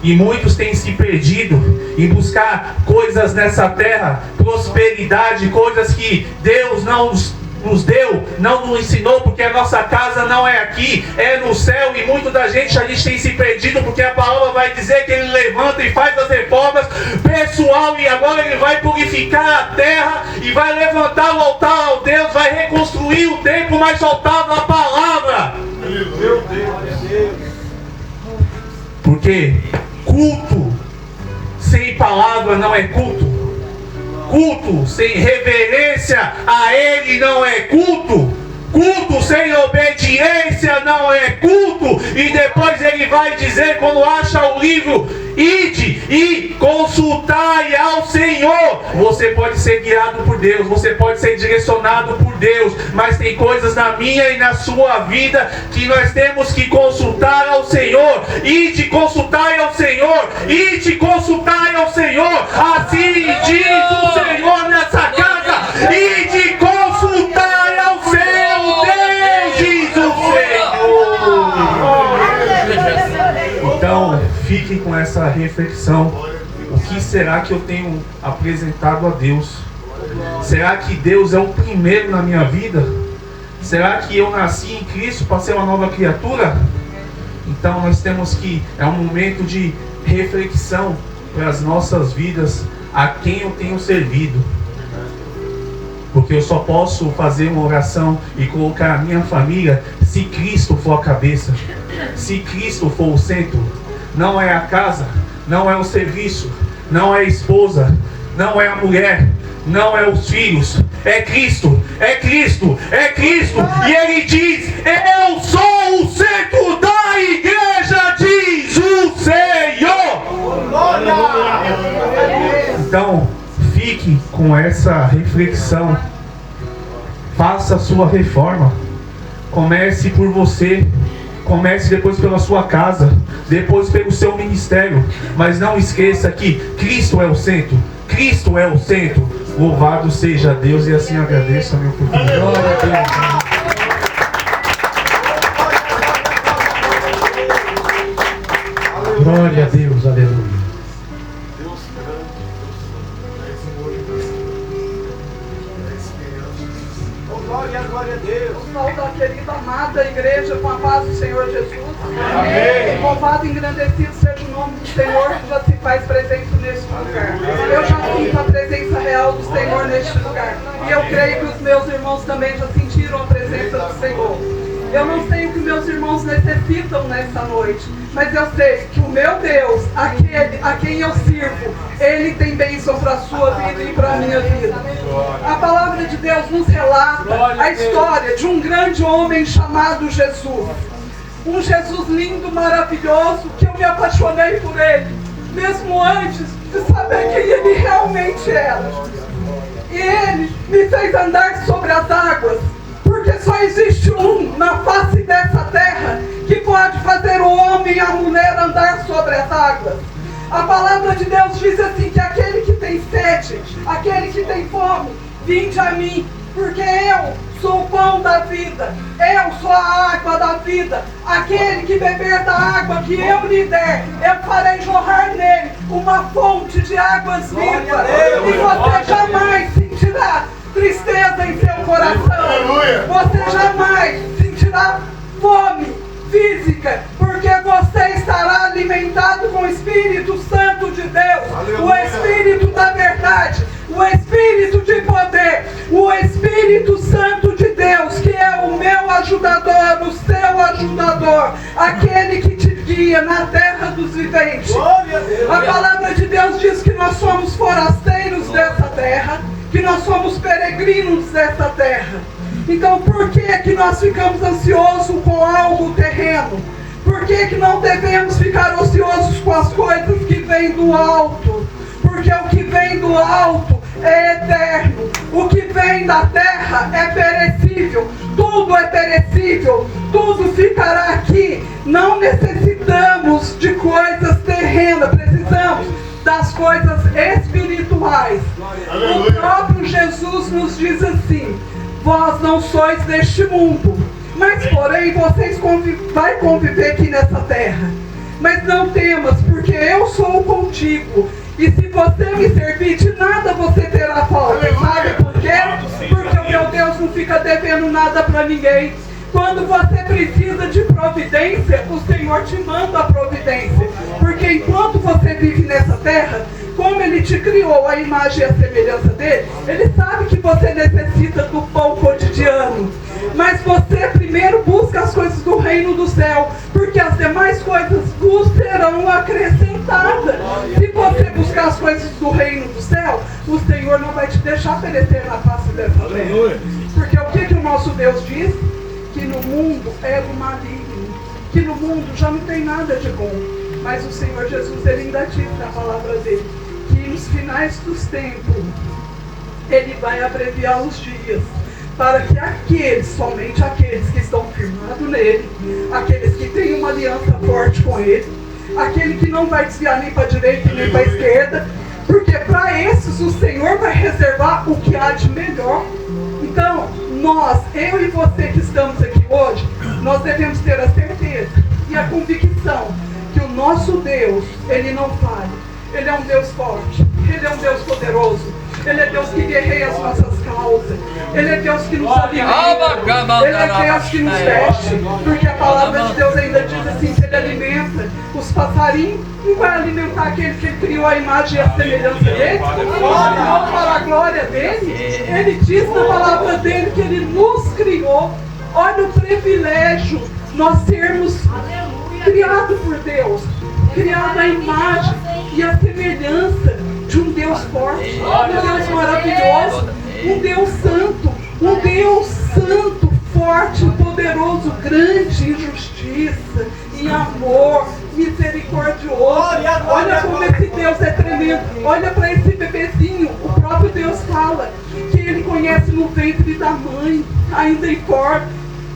[SPEAKER 6] E muitos têm se perdido em buscar coisas nessa terra, prosperidade, coisas que Deus não nos deu, não nos ensinou, porque a nossa casa não é aqui, é no céu. E muito da gente, a gente tem se perdido, porque a palavra vai dizer que Ele levanta e faz as reformas pessoal, e agora Ele vai purificar a terra e vai levantar o altar ao Deus, vai reconstruir o templo, mas faltava a palavra.
[SPEAKER 2] Meu Deus.
[SPEAKER 6] Porque culto sem palavra não é culto. Culto sem reverência a Ele não é culto. Culto sem obediência não é culto. E depois ele vai dizer, quando acha o livro: ide e consultai ao Senhor. Você pode ser guiado por Deus, você pode ser direcionado por Deus, mas tem coisas na minha e na sua vida que nós temos que consultar ao Senhor. Ide e consultai ao Senhor. Ide e consultai ao Senhor. Assim diz o Senhor nessa casa: ide e consultai ao Senhor. Deus, diz o Senhor. Então, fiquem com essa reflexão. O que será que eu tenho apresentado a Deus? Será que Deus é o primeiro na minha vida? Será que eu nasci em Cristo para ser uma nova criatura? Então nós temos que, é um momento de reflexão para as nossas vidas, a quem eu tenho servido. Porque eu só posso fazer uma oração e colocar a minha família se Cristo for a cabeça, se Cristo for o centro. Não é a casa, não é o serviço, não é a esposa, não é a mulher, não é os filhos. É Cristo, é Cristo, é Cristo. E Ele diz: eu sou o centro da igreja, diz o Senhor. Então, fique com essa reflexão. Faça a sua reforma. Comece por você. Comece depois pela sua casa, depois pelo seu ministério. Mas não esqueça que Cristo é o centro. Cristo é o centro. Louvado seja Deus, e assim agradeço a minha oportunidade. Glória a Deus.
[SPEAKER 4] Glória a Deus, aleluia.
[SPEAKER 2] Glória a Deus.
[SPEAKER 5] Salve a querida, amada igreja, com a paz do Senhor Jesus.
[SPEAKER 2] Amém.
[SPEAKER 5] Louvado e engrandecido seja o nome do Senhor, que já se faz presente nesse lugar. Eu já sinto a presença real
[SPEAKER 9] real do Senhor neste lugar. E eu creio que os meus irmãos também já sentiram a presença do Senhor. Eu não sei o que meus irmãos necessitam nessa noite, mas eu sei que o meu Deus, aquele a quem eu sirvo, Ele tem bênção para a sua vida e para a minha vida. A palavra de Deus nos relata a história de um grande homem chamado Jesus. Um Jesus lindo, maravilhoso, que eu me apaixonei por Ele, mesmo antes de saber quem Ele realmente era. E Ele me fez andar sobre as águas, porque só existe um na face dessa terra que pode fazer o homem e a mulher andar sobre as águas. A palavra de Deus diz assim, que aquele que tem sede, aquele que tem fome, vinde a mim, porque eu sou o pão da vida, eu sou a água da vida. Aquele que beber da água que eu lhe der, eu farei jorrar nele uma fonte de águas vivas, e você jamais sentirá tristeza em seu coração. Você jamais sentirá fome física, porque você estará alimentado com o Espírito Santo de Deus, o Espírito da verdade, o Espírito de poder, o Espírito Santo de Deus, que é o meu ajudador, o seu ajudador, aquele que te guia na terra dos viventes. A palavra de Deus diz que nós somos forasteiros dessa terra, que nós somos peregrinos dessa terra. Então por que nós ficamos ansiosos com algo terreno? Por que não devemos ficar ociosos com as coisas que vêm do alto? Porque o que vem do alto é eterno. O que vem da terra é perecível. Tudo é perecível. Tudo ficará aqui. Não necessitamos de coisas terrenas. Precisamos das coisas espirituais. O próprio Jesus nos diz assim: vós não sois deste mundo, mas porém vocês vai conviver aqui nessa terra. Mas não temas, porque eu sou contigo. E se você me servir, de nada você terá falta. Sabe por quê? Porque o meu Deus não fica devendo nada para ninguém. Quando você precisa de providência, o Senhor te manda a providência. Porque enquanto você vive nessa terra, como Ele te criou a imagem e a semelhança dele, Ele sabe que você necessita do pão cotidiano. Mas você primeiro busca as coisas do reino do céu, porque as demais coisas vos serão acrescentadas. Se você buscar as coisas do reino do céu, o Senhor não vai te deixar perecer na face dessa terra. Porque o que o nosso Deus diz? Que no mundo é o maligno, que no mundo já não tem nada de bom. Mas o Senhor Jesus, Ele ainda diz na palavra dele, que nos finais dos tempos, Ele vai abreviar os dias, para que aqueles, somente aqueles que estão firmados nele, aqueles que têm uma aliança forte com Ele, aquele que não vai desviar nem para a direita nem para a esquerda, porque para esses o Senhor vai reservar o que há de melhor. Então, nós, eu e você que estamos aqui hoje, nós devemos ter a certeza e a convicção que o nosso Deus, Ele não falha. Ele é um Deus forte, Ele é um Deus poderoso, Ele é Deus que guerreia as nossas causas, Ele é Deus que nos alimenta, Ele é Deus que nos veste, porque a palavra de Deus ainda diz assim, que Ele alimenta os passarinhos, não vai alimentar aquele que Ele criou a imagem e a semelhança dele, não para a glória dele. Ele diz na palavra dele que Ele nos criou. Olha o privilégio, nós sermos criados por Deus, criado à imagem e à semelhança de um Deus forte, um Deus maravilhoso, um Deus santo, forte, poderoso, grande em justiça, em amor, misericordioso. Olha como esse Deus é tremendo. Olha para esse bebezinho. O próprio Deus fala que Ele conhece no ventre da mãe, ainda em corpo.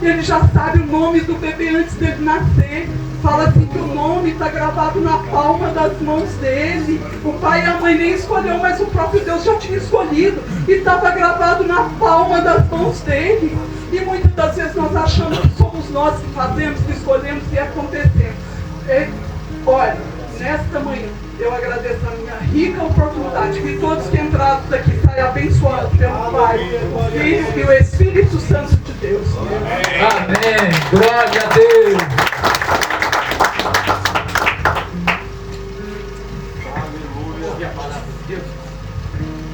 [SPEAKER 9] Ele já sabe o nome do bebê antes dele nascer. Fala assim que o nome está gravado na palma das mãos dele. O pai e a mãe nem escolheu, mas o próprio Deus já tinha escolhido. E estava gravado na palma das mãos dele. E muitas das vezes nós achamos que somos nós que fazemos, que escolhemos e acontecemos. Olha, nesta manhã eu agradeço a minha rica oportunidade que todos que entraram daqui saiam abençoados pelo Pai, o Filho e o Espírito Santo de Deus.
[SPEAKER 6] Amém. Glória a Deus.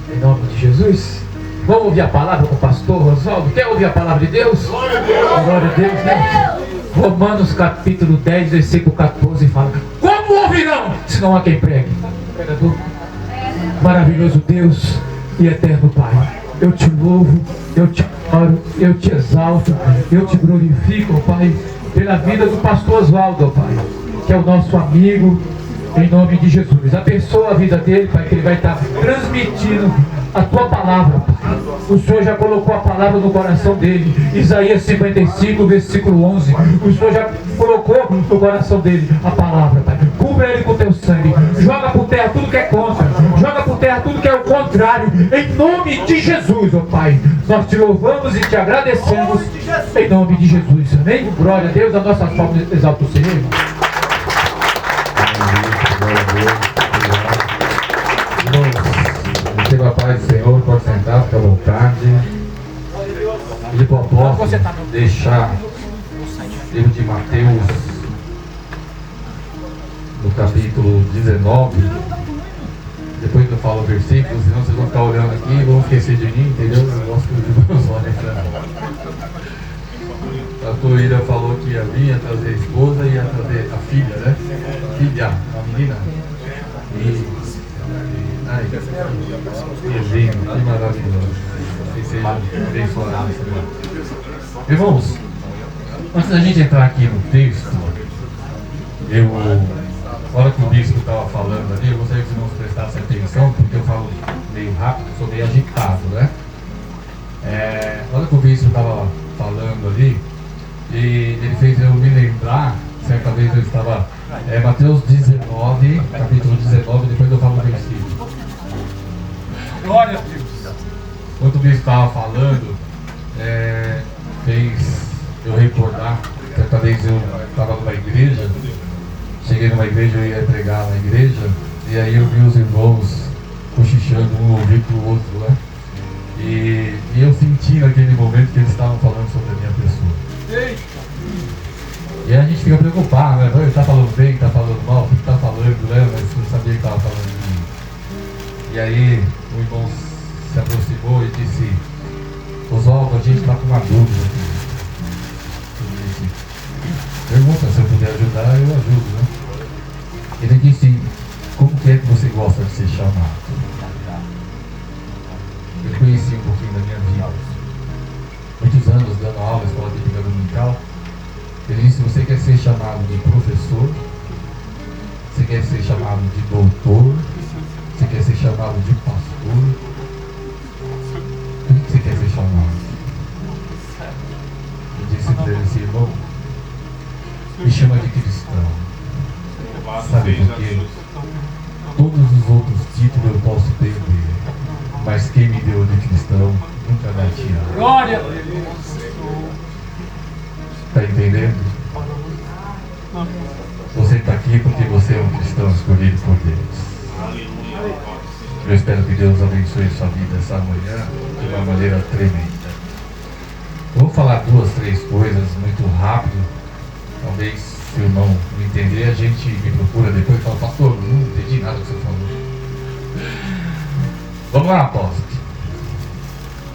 [SPEAKER 6] Em nome de de Jesus? Vamos ouvir a palavra com o pastor Oswaldo? Quer ouvir a palavra de Deus? Glória a Deus, né? Romanos capítulo 10, versículo 14 fala: como ouvirão, se não há quem pregue? Pregador. Maravilhoso Deus e eterno Pai, eu te louvo, eu te adoro, eu te exalto, eu te glorifico, Pai, pela vida do pastor Oswaldo, Pai, que é o nosso amigo, em nome de Jesus. Abençoa a vida dele, Pai, que ele vai estar transmitindo a tua palavra, Pai. O Senhor já colocou a palavra no coração dele. Isaías 55, versículo 11. O Senhor já colocou no coração dele a palavra, Pai. Cubra ele com teu sangue. Joga por terra tudo que é contra. Joga por terra tudo que é o contrário. Em nome de Jesus, ó Pai. Nós te louvamos e te agradecemos. Em nome de Jesus. Amém? Glória a Deus. A nossa palma exalta o Senhor, irmão.
[SPEAKER 10] Receba a paz do Senhor, pode sentar, fica à vontade. Ele pode deixar o livro de Mateus, no capítulo 19. Depois que eu falo o versículo, senão vocês vão ficar olhando aqui e vão esquecer de mim, entendeu? Eu gosto que os irmãos olhem pra mim. A pastor Ira falou que ia vir, ia trazer a esposa e ia trazer a filha, né? Filha, a menina. Ai, que lindo, que maravilhoso. Que seja abençoado. Irmãos, antes da gente entrar aqui no texto, a hora que o bispo estava falando ali, eu gostaria que os irmãos prestassem atenção, porque eu falo meio rápido, sou meio agitado, né? A hora que o bispo estava falando ali, e ele fez eu me lembrar, certa vez eu estava, Mateus 19, capítulo 19, depois eu falo o versículo. Glória a Deus! Enquanto o bispo estava falando, fez eu recordar, certa vez eu estava numa igreja, cheguei numa igreja, eu ia pregar na igreja, e aí eu vi os irmãos cochichando um ouvido para o outro, né? E eu senti naquele momento que eles estavam falando sobre a minha pessoa. E a gente fica preocupado, né? Ele está falando bem, está falando mal, o que está falando, né? Mas não sabia que estava falando de mim. E aí o irmão se aproximou e disse: Oswaldo, a gente está com uma dúvida aqui. Eu disse: pergunta, se eu puder ajudar, eu ajudo, né? Ele disse: como que é que você gosta de ser chamado? Eu conheci um pouquinho da minha vida. Muitos anos dando aula, escola bíblica dominical. Ele disse: você quer ser chamado de professor? Você quer ser chamado de doutor? Você quer ser chamado de pastor? O que você quer ser chamado? Eu disse para ele assim: irmão, me chama de cristão. Sabe por quê? Todos os outros títulos eu posso perder, mas quem me deu de cristão nunca vai tirar.
[SPEAKER 6] Glória a Deus!
[SPEAKER 10] Está entendendo? Você está aqui porque você é um cristão escolhido por Deus. Eu espero que Deus abençoe sua vida essa manhã de uma maneira tremenda. Eu vou falar 2, 3 coisas muito rápido. Talvez, se o irmão não entender, a gente me procura depois e fala: pastor, não entendi nada do que você falou. Vamos lá, apóstolo.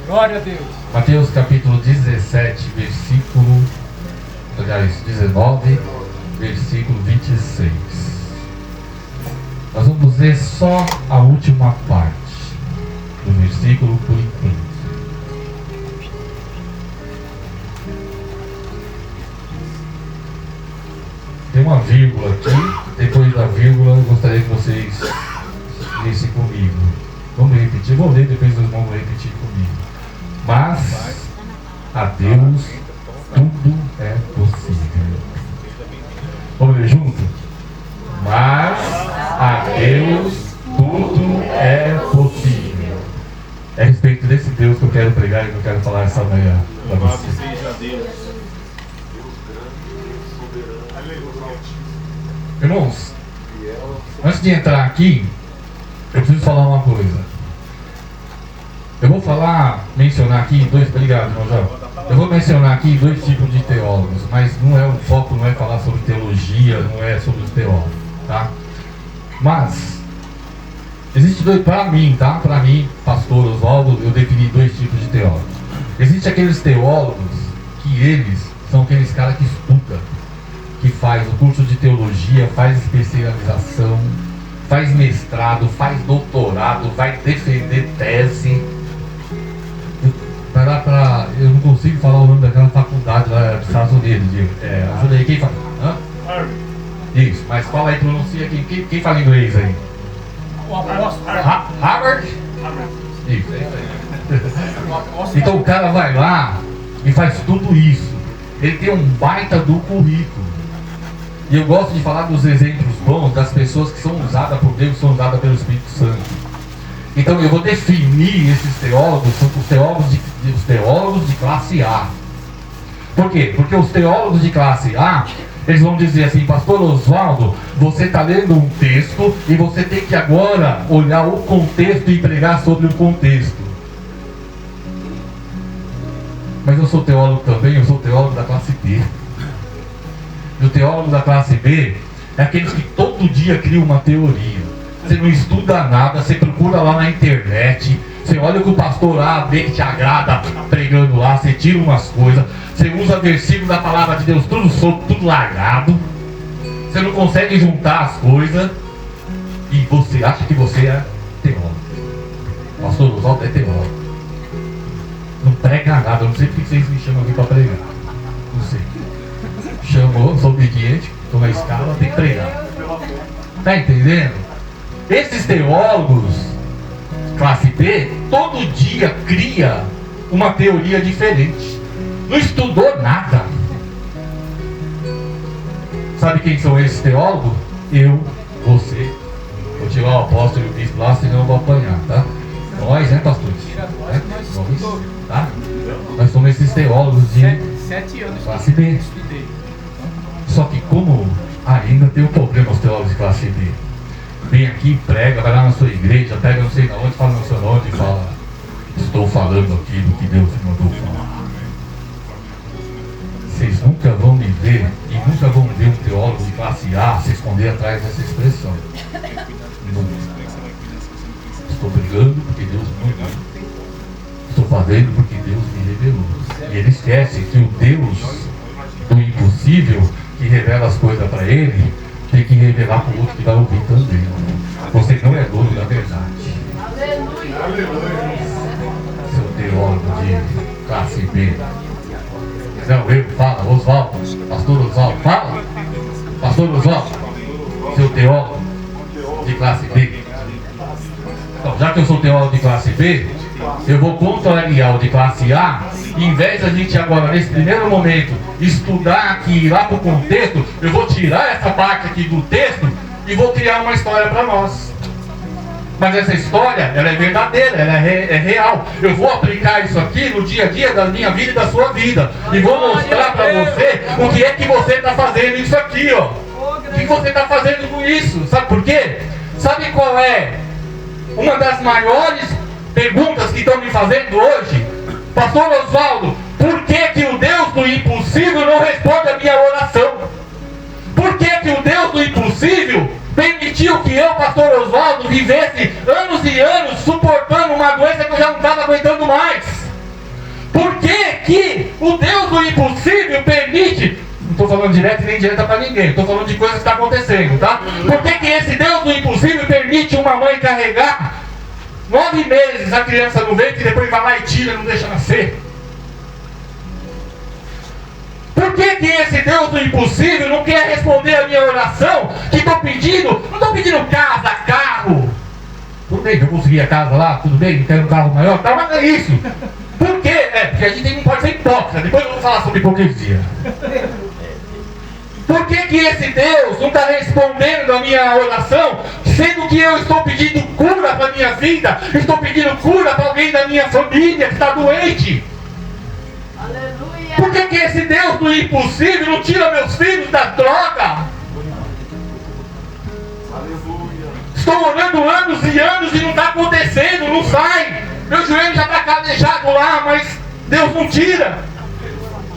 [SPEAKER 6] Glória a Deus.
[SPEAKER 10] Mateus capítulo 17, versículo 19, versículo 26. Nós vamos ler só a última parte do versículo por enquanto. Tem uma vírgula aqui, depois da vírgula eu gostaria que vocês lessem comigo. Vamos repetir, vou ler, depois vocês vão repetir comigo. Mas a Deus tudo é possível. Vamos ler junto? Mas a Deus tudo é possível. É a respeito desse Deus que eu quero pregar e que eu quero falar essa manhã para você. Irmãos, antes de entrar aqui, eu preciso falar uma coisa. Eu vou mencionar aqui obrigado, irmão João. Eu vou mencionar aqui 2 tipos de teólogos, mas o foco não é falar sobre teologia, não é sobre os teólogos, tá? Mas Existe dois, para mim, tá? Para mim, pastor Oswaldo, eu defini dois tipos de teólogos. Existem aqueles teólogos que eles são aqueles caras que estudam, que faz o curso de teologia, faz especialização, faz mestrado, faz doutorado, vai defender tese. Vai lá pra... Eu não consigo falar o nome daquela faculdade lá dos Estados Unidos. Ajuda aí, quem fala? Hã? Isso, mas fala aí, pronuncia quem fala inglês aí? Harvard? Isso, é isso aí. Então o cara vai lá e faz tudo isso. Ele tem um baita do currículo. E eu gosto de falar dos exemplos bons das pessoas que são usadas por Deus, são usadas pelo Espírito Santo. Então eu vou definir esses teólogos, são os teólogos de classe A. Por quê? Porque os teólogos de classe A, eles vão dizer assim: pastor Oswaldo, você está lendo um texto e você tem que agora olhar o contexto e pregar sobre o contexto. Mas eu sou teólogo também, eu sou teólogo da classe B. E o teólogo da classe B é aqueles que todo dia criam uma teoria. Você não estuda nada, você procura lá na internet, você olha o que o pastor A, B que te agrada pregando lá, você tira umas coisas, você usa versículos da palavra de Deus tudo solto, tudo largado, você não consegue juntar as coisas e você acha que você é teólogo. Pastor Oswaldo é teólogo. Não prega nada, eu não sei porque vocês me chamam aqui para pregar. Não sei. Chamou, sou obediente, estou na escala, tem que pregar. Tá entendendo? Esses teólogos, classe B, todo dia cria uma teoria diferente. Não estudou nada. Sabe quem são esses teólogos? Eu, você. Vou tirar o apóstolo e o bispo lá, senão eu vou apanhar, tá? Nós, né, pastores? Nós, tá? Nós somos esses teólogos de
[SPEAKER 11] 7 anos
[SPEAKER 10] classe B. Só que como ainda tem um problema os teólogos de classe B. Vem aqui, prega, vai lá na sua igreja, pega não sei onde, fala não sei onde e fala: estou falando aquilo que Deus me mandou falar. Vocês nunca vão me ver e nunca vão ver um teólogo de classe A se esconder atrás dessa expressão. Nunca. Estou brigando porque Deus me mandou. Estou fazendo porque Deus me revelou. E ele esquece que o Deus do impossível, que revela as coisas para ele, tem que revelar para o outro que vai ouvir também. Você não é dono da verdade. Aleluia. Seu teólogo de classe B. Não, eu fala, Oswaldo, pastor Oswaldo, fala. Pastor Oswaldo, seu teólogo de classe B. Então, já que eu sou teólogo de classe B, eu vou contrariar o de classe A. E em vez da gente agora, nesse primeiro momento, estudar aqui, ir lá para o contexto, eu vou tirar essa parte aqui do texto e vou criar uma história para nós. Mas essa história, ela é verdadeira, ela é real. Eu vou aplicar isso aqui no dia a dia da minha vida e da sua vida. E vou mostrar para você o que é que você está fazendo isso aqui, ó. O que você está fazendo com isso? Sabe por quê? Sabe qual é uma das maiores perguntas que estão me fazendo hoje? Pastor Oswaldo, por que o Deus do impossível não responde a minha oração? Por que o Deus do impossível permitiu que eu, pastor Oswaldo, vivesse anos e anos suportando uma doença que eu já não estava aguentando mais? Por que o Deus do impossível permite... Não estou falando direto e nem direta para ninguém, estou falando de coisas que estão acontecendo, tá? Por que esse Deus do impossível permite uma mãe carregar 9 meses a criança no ventre e depois vai lá e tira e não deixa nascer? Por que esse Deus do impossível não quer responder a minha oração? Que estou pedindo, não estou pedindo casa, carro. Tudo bem, eu consegui a casa lá, tudo bem, não quero um carro maior, tá, mas é isso. Por quê? Porque a gente não pode ser hipócrita, depois eu vou falar sobre hipocrisia. Por que esse Deus não está respondendo a minha oração, sendo que eu estou pedindo cura para a minha vida, estou pedindo cura para alguém da minha família que está doente? Aleluia. Por que esse Deus do impossível não tira meus filhos da droga? Aleluia. Estou orando anos e anos e não está acontecendo, não sai. Meu joelho já está calejado lá, mas Deus não tira.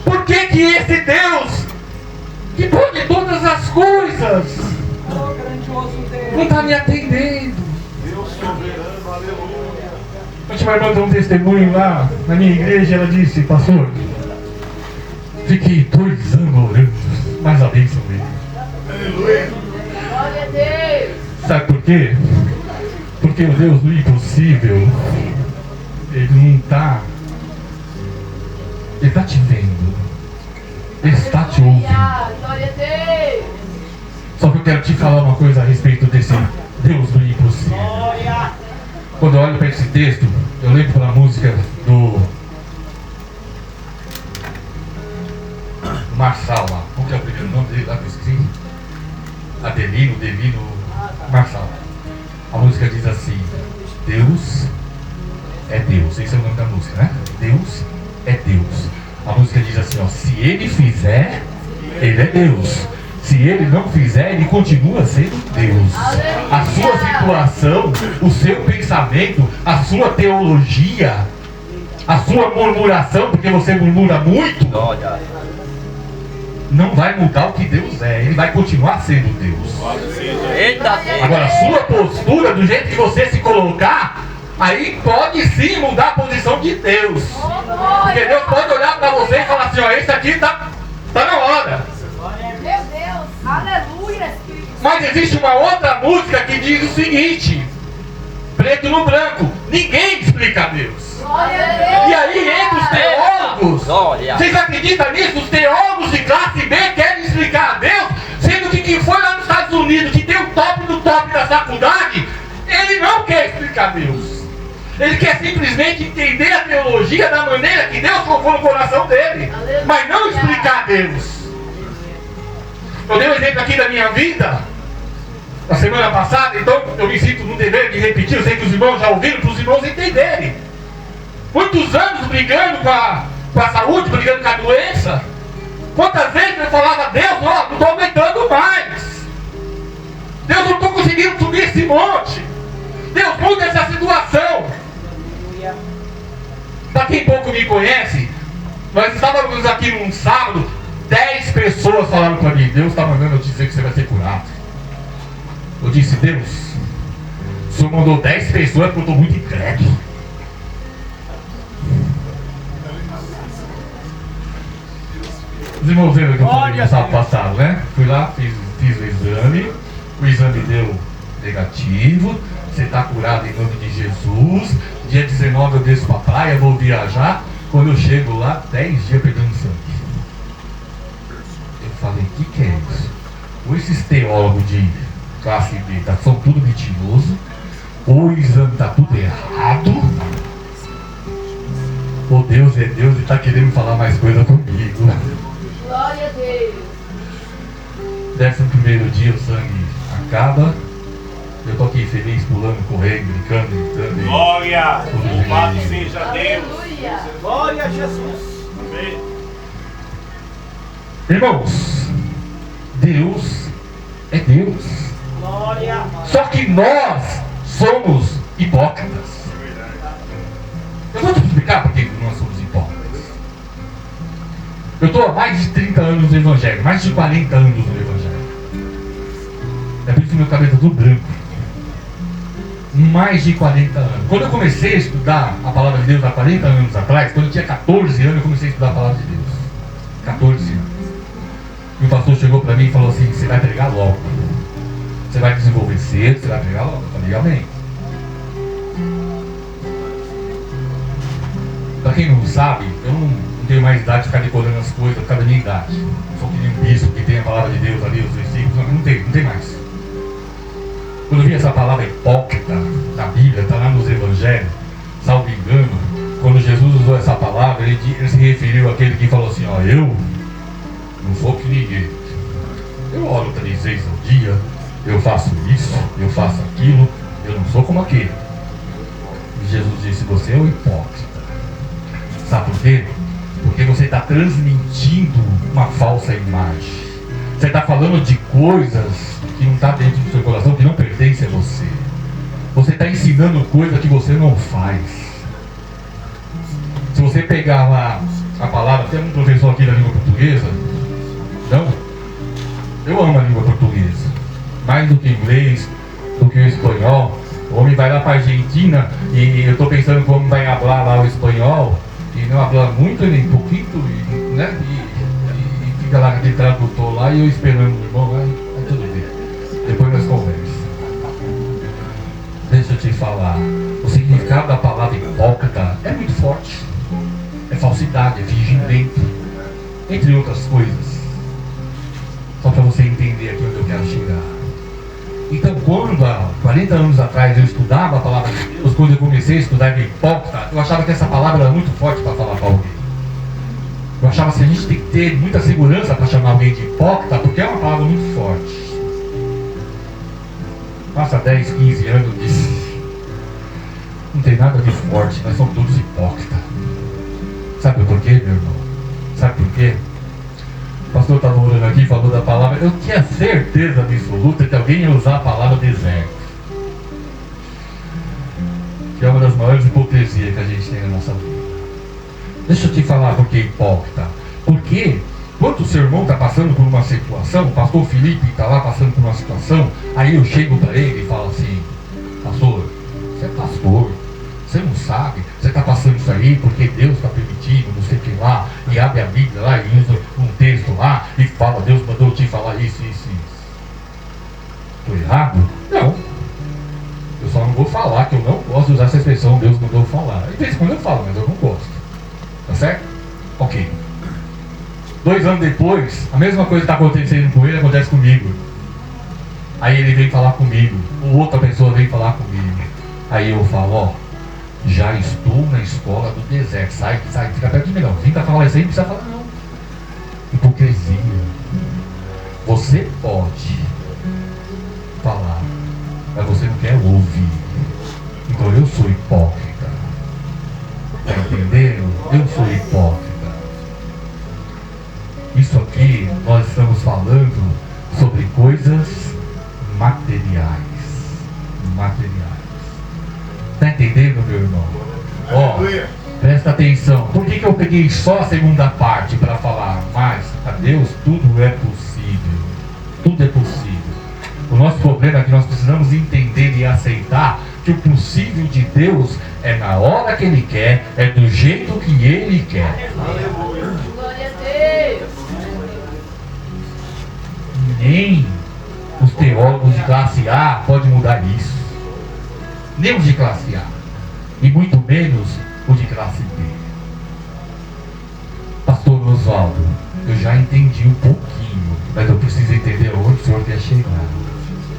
[SPEAKER 10] Por que esse Deus que pode todas as coisas não está me atendendo? uma irmã deu um testemunho lá na minha igreja, ela disse, pastor, fiquei 2 anos orando, mas a bênção veio.
[SPEAKER 8] Aleluia.
[SPEAKER 5] Glória a Deus.
[SPEAKER 10] Sabe por quê? Porque o Deus do impossível, Ele não está, Ele está te vendo, Ele está te ouvindo.
[SPEAKER 5] Glória a Deus.
[SPEAKER 10] Só que eu quero te falar uma coisa a respeito desse Deus do impossível. Quando eu olho para esse texto, eu lembro da música do Marçal lá. Qual que é o primeiro nome dele lá que eu esqueci? Adelino Marçal. A música diz assim: Deus é Deus. Esse é o nome da música, né? Deus é Deus. A música diz assim, ó: se Ele fizer, Ele é Deus. Se Ele não fizer, Ele continua sendo Deus. A sua situação, o seu pensamento, a sua teologia, a sua murmuração, porque você murmura muito, não vai mudar o que Deus é. Ele vai continuar sendo Deus. Agora, a sua postura, do jeito que você se colocar, aí pode sim mudar a posição de Deus. Porque Deus pode olhar para você e falar assim, ó, esse aqui tá na hora.
[SPEAKER 5] Meu Deus, aleluia.
[SPEAKER 10] Mas existe uma outra música que diz o seguinte, preto no branco: ninguém explica Deus.
[SPEAKER 5] Glória a Deus.
[SPEAKER 10] E aí entra os teólogos. Vocês acreditam nisso? Os teólogos de classe B querem explicar a Deus, sendo que quem foi lá nos Estados Unidos, que tem o top do top da faculdade, ele não quer explicar Deus. Ele quer simplesmente entender a teologia da maneira que Deus colocou no coração dele, mas não explicar Deus. Eu dei um exemplo aqui da minha vida na semana passada, então eu me sinto no dever de repetir. Eu sei que os irmãos já ouviram, para os irmãos entenderem. Muitos anos brigando com a saúde, brigando com a doença. Quantas vezes eu falava: Deus, ó, não estou aguentando mais. Deus, não estou conseguindo subir esse monte. Deus, muda essa situação. Para quem pouco me conhece, nós estávamos aqui num sábado, 10 pessoas falaram para mim: Deus está mandando eu dizer que você vai ser curado. Eu disse: Deus, o Senhor mandou 10 pessoas porque eu estou muito incrédulo. Os irmãos viram que eu falei no sábado passado, né? Fui lá, fiz o exame deu negativo. Você está curado em nome de Jesus. Dia 19 eu desço para a praia, vou viajar. Quando eu chego lá, 10 dias perdendo sangue. Eu falei: o que é isso? Ou esses teólogos de classe B são tudo mentiroso, ou o exame está tudo errado, ou Deus é Deus e está querendo falar mais coisa comigo.
[SPEAKER 5] Glória a Deus.
[SPEAKER 10] 11º dia o sangue acaba. Eu estou aqui feliz, pulando, correndo, brincando, gritando.
[SPEAKER 2] Glória! Louvado seja Deus!
[SPEAKER 5] Aleluia.
[SPEAKER 2] Glória a Jesus! Amém!
[SPEAKER 10] Irmãos, Deus é Deus.
[SPEAKER 2] Glória!
[SPEAKER 10] Só que nós somos hipócritas. Eu vou te explicar por que nós somos hipócritas. Eu estou há mais de 30 anos no Evangelho, mais de 40 anos no Evangelho. É por isso que meu cabelo está tudo branco. Mais de 40 anos. Quando eu comecei a estudar a palavra de Deus há 40 anos atrás, quando eu tinha 14 anos, eu comecei a estudar a palavra de Deus. 14 anos. E o pastor chegou para mim e falou assim: você vai pregar logo. Você vai desenvolver cedo, você vai pregar logo. Eu falei: amém. Para quem não sabe, eu não tenho mais idade de ficar decorando as coisas por causa da minha idade. Eu sou que nem um bispo que tem a palavra de Deus ali, os versículos. Não tem mais. Quando eu vi essa palavra hipócrita na Bíblia, está lá nos Evangelhos, salvo engano, quando Jesus usou essa palavra, ele se referiu àquele que falou assim: ó, eu não sou que ninguém. Eu oro 3 vezes ao dia, eu faço isso, eu faço aquilo, eu não sou como aquele. E Jesus disse: você é um hipócrita. Sabe por quê? Porque você está transmitindo uma falsa imagem. Você está falando de coisas que não está dentro do seu coração, que não pertence a você. Você está ensinando coisa que você não faz. Se você pegar lá a palavra, tem um professor aqui da língua portuguesa? Não? Eu amo a língua portuguesa. Mais do que inglês, do que o espanhol.
[SPEAKER 6] O homem vai lá para a Argentina e eu estou pensando que o homem vai falar lá o espanhol e não fala muito nem pouquinho, né? E fica lá aquele tradutor lá e eu esperando o irmão, aí tudo bem. Depois nós conversamos. Deixa eu te falar, o significado da palavra hipócrita é muito forte. É falsidade, é fingimento, entre outras coisas. Só para você entender aqui onde eu quero chegar. Então, quando há 40 anos atrás eu estudava a palavra de Deus, quando eu comecei a estudar hipócrita, eu achava que essa palavra era muito forte para falar para alguém. Eu achava que a gente tem que ter muita segurança para chamar alguém de hipócrita, porque é uma palavra muito forte. Passa 10, 15 anos disso. Não tem nada de forte, nós somos todos hipócritas. Sabe por quê, meu irmão? Sabe por quê? O pastor estava orando aqui e falou da palavra. Eu tinha certeza absoluta que alguém ia usar a palavra deserto, que é uma das maiores hipocrisias que a gente tem na nossa vida. Deixa eu te falar por que hipócrita. Porque quando o seu irmão está passando por uma situação, o pastor Felipe está lá passando por uma situação, aí eu chego para ele e falo assim: pastor, você é pastor, você não sabe, você está passando isso aí porque Deus está permitindo, não sei o que lá, e abre a Bíblia lá e usa um texto lá e fala, Deus mandou te falar isso. Estou errado? Não. Eu só não vou falar que eu não gosto de usar essa expressão, Deus mandou falar. De vez em quando eu falo, mas eu não gosto. Tá certo? Ok. 2 anos depois, a mesma coisa que está acontecendo com ele acontece comigo. Aí ele vem falar comigo, ou outra pessoa vem falar comigo. Aí eu falo, ó, já estou na escola do deserto. Sai, fica perto de mim, não. Vem pra falar isso aí, não precisa falar não. Hipocrisia. Você pode falar, mas você não quer ouvir. Então eu sou hipócrita. Tá entendendo? Eu sou hipócrita. Isso aqui nós estamos falando sobre coisas materiais. Tá entendendo, meu irmão? Ó, presta atenção. Por que eu peguei só a segunda parte para falar? Mas a Deus tudo é possível. Tudo é possível. O nosso problema é que nós precisamos entender e aceitar que o possível de Deus é na hora que Ele quer, é do jeito que Ele quer.
[SPEAKER 5] Glória a Deus.
[SPEAKER 6] Nem os teólogos de classe A podem mudar isso. Nem os de classe A. E muito menos os de classe B. Pastor Oswaldo, eu já entendi um pouquinho, mas eu preciso entender onde o senhor quer chegar.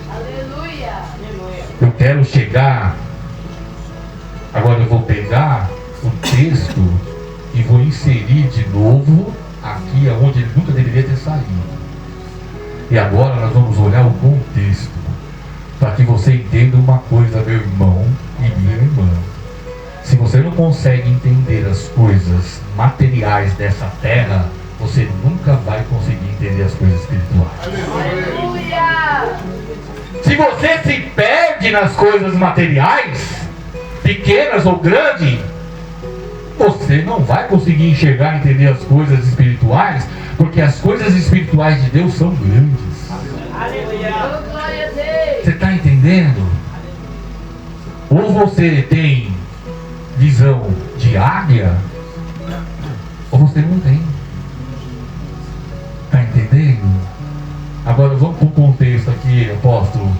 [SPEAKER 5] Aleluia.
[SPEAKER 6] Eu quero chegar. Agora eu vou pegar o texto e vou inserir de novo aqui onde ele nunca deveria ter saído. E agora nós vamos olhar o contexto, para que você entenda uma coisa, meu irmão e minha irmã. Se você não consegue entender as coisas materiais dessa terra, você nunca vai conseguir entender as coisas espirituais.
[SPEAKER 5] Aleluia.
[SPEAKER 6] Se você se perde nas coisas materiais, pequenas ou grandes, você não vai conseguir enxergar e entender as coisas espirituais, porque as coisas espirituais de Deus são grandes.
[SPEAKER 5] Aleluia. Glória a Deus.
[SPEAKER 6] Você está entendendo? Ou você tem visão de águia, ou você não tem. Está entendendo? Agora vamos para o contexto aqui, apóstolo.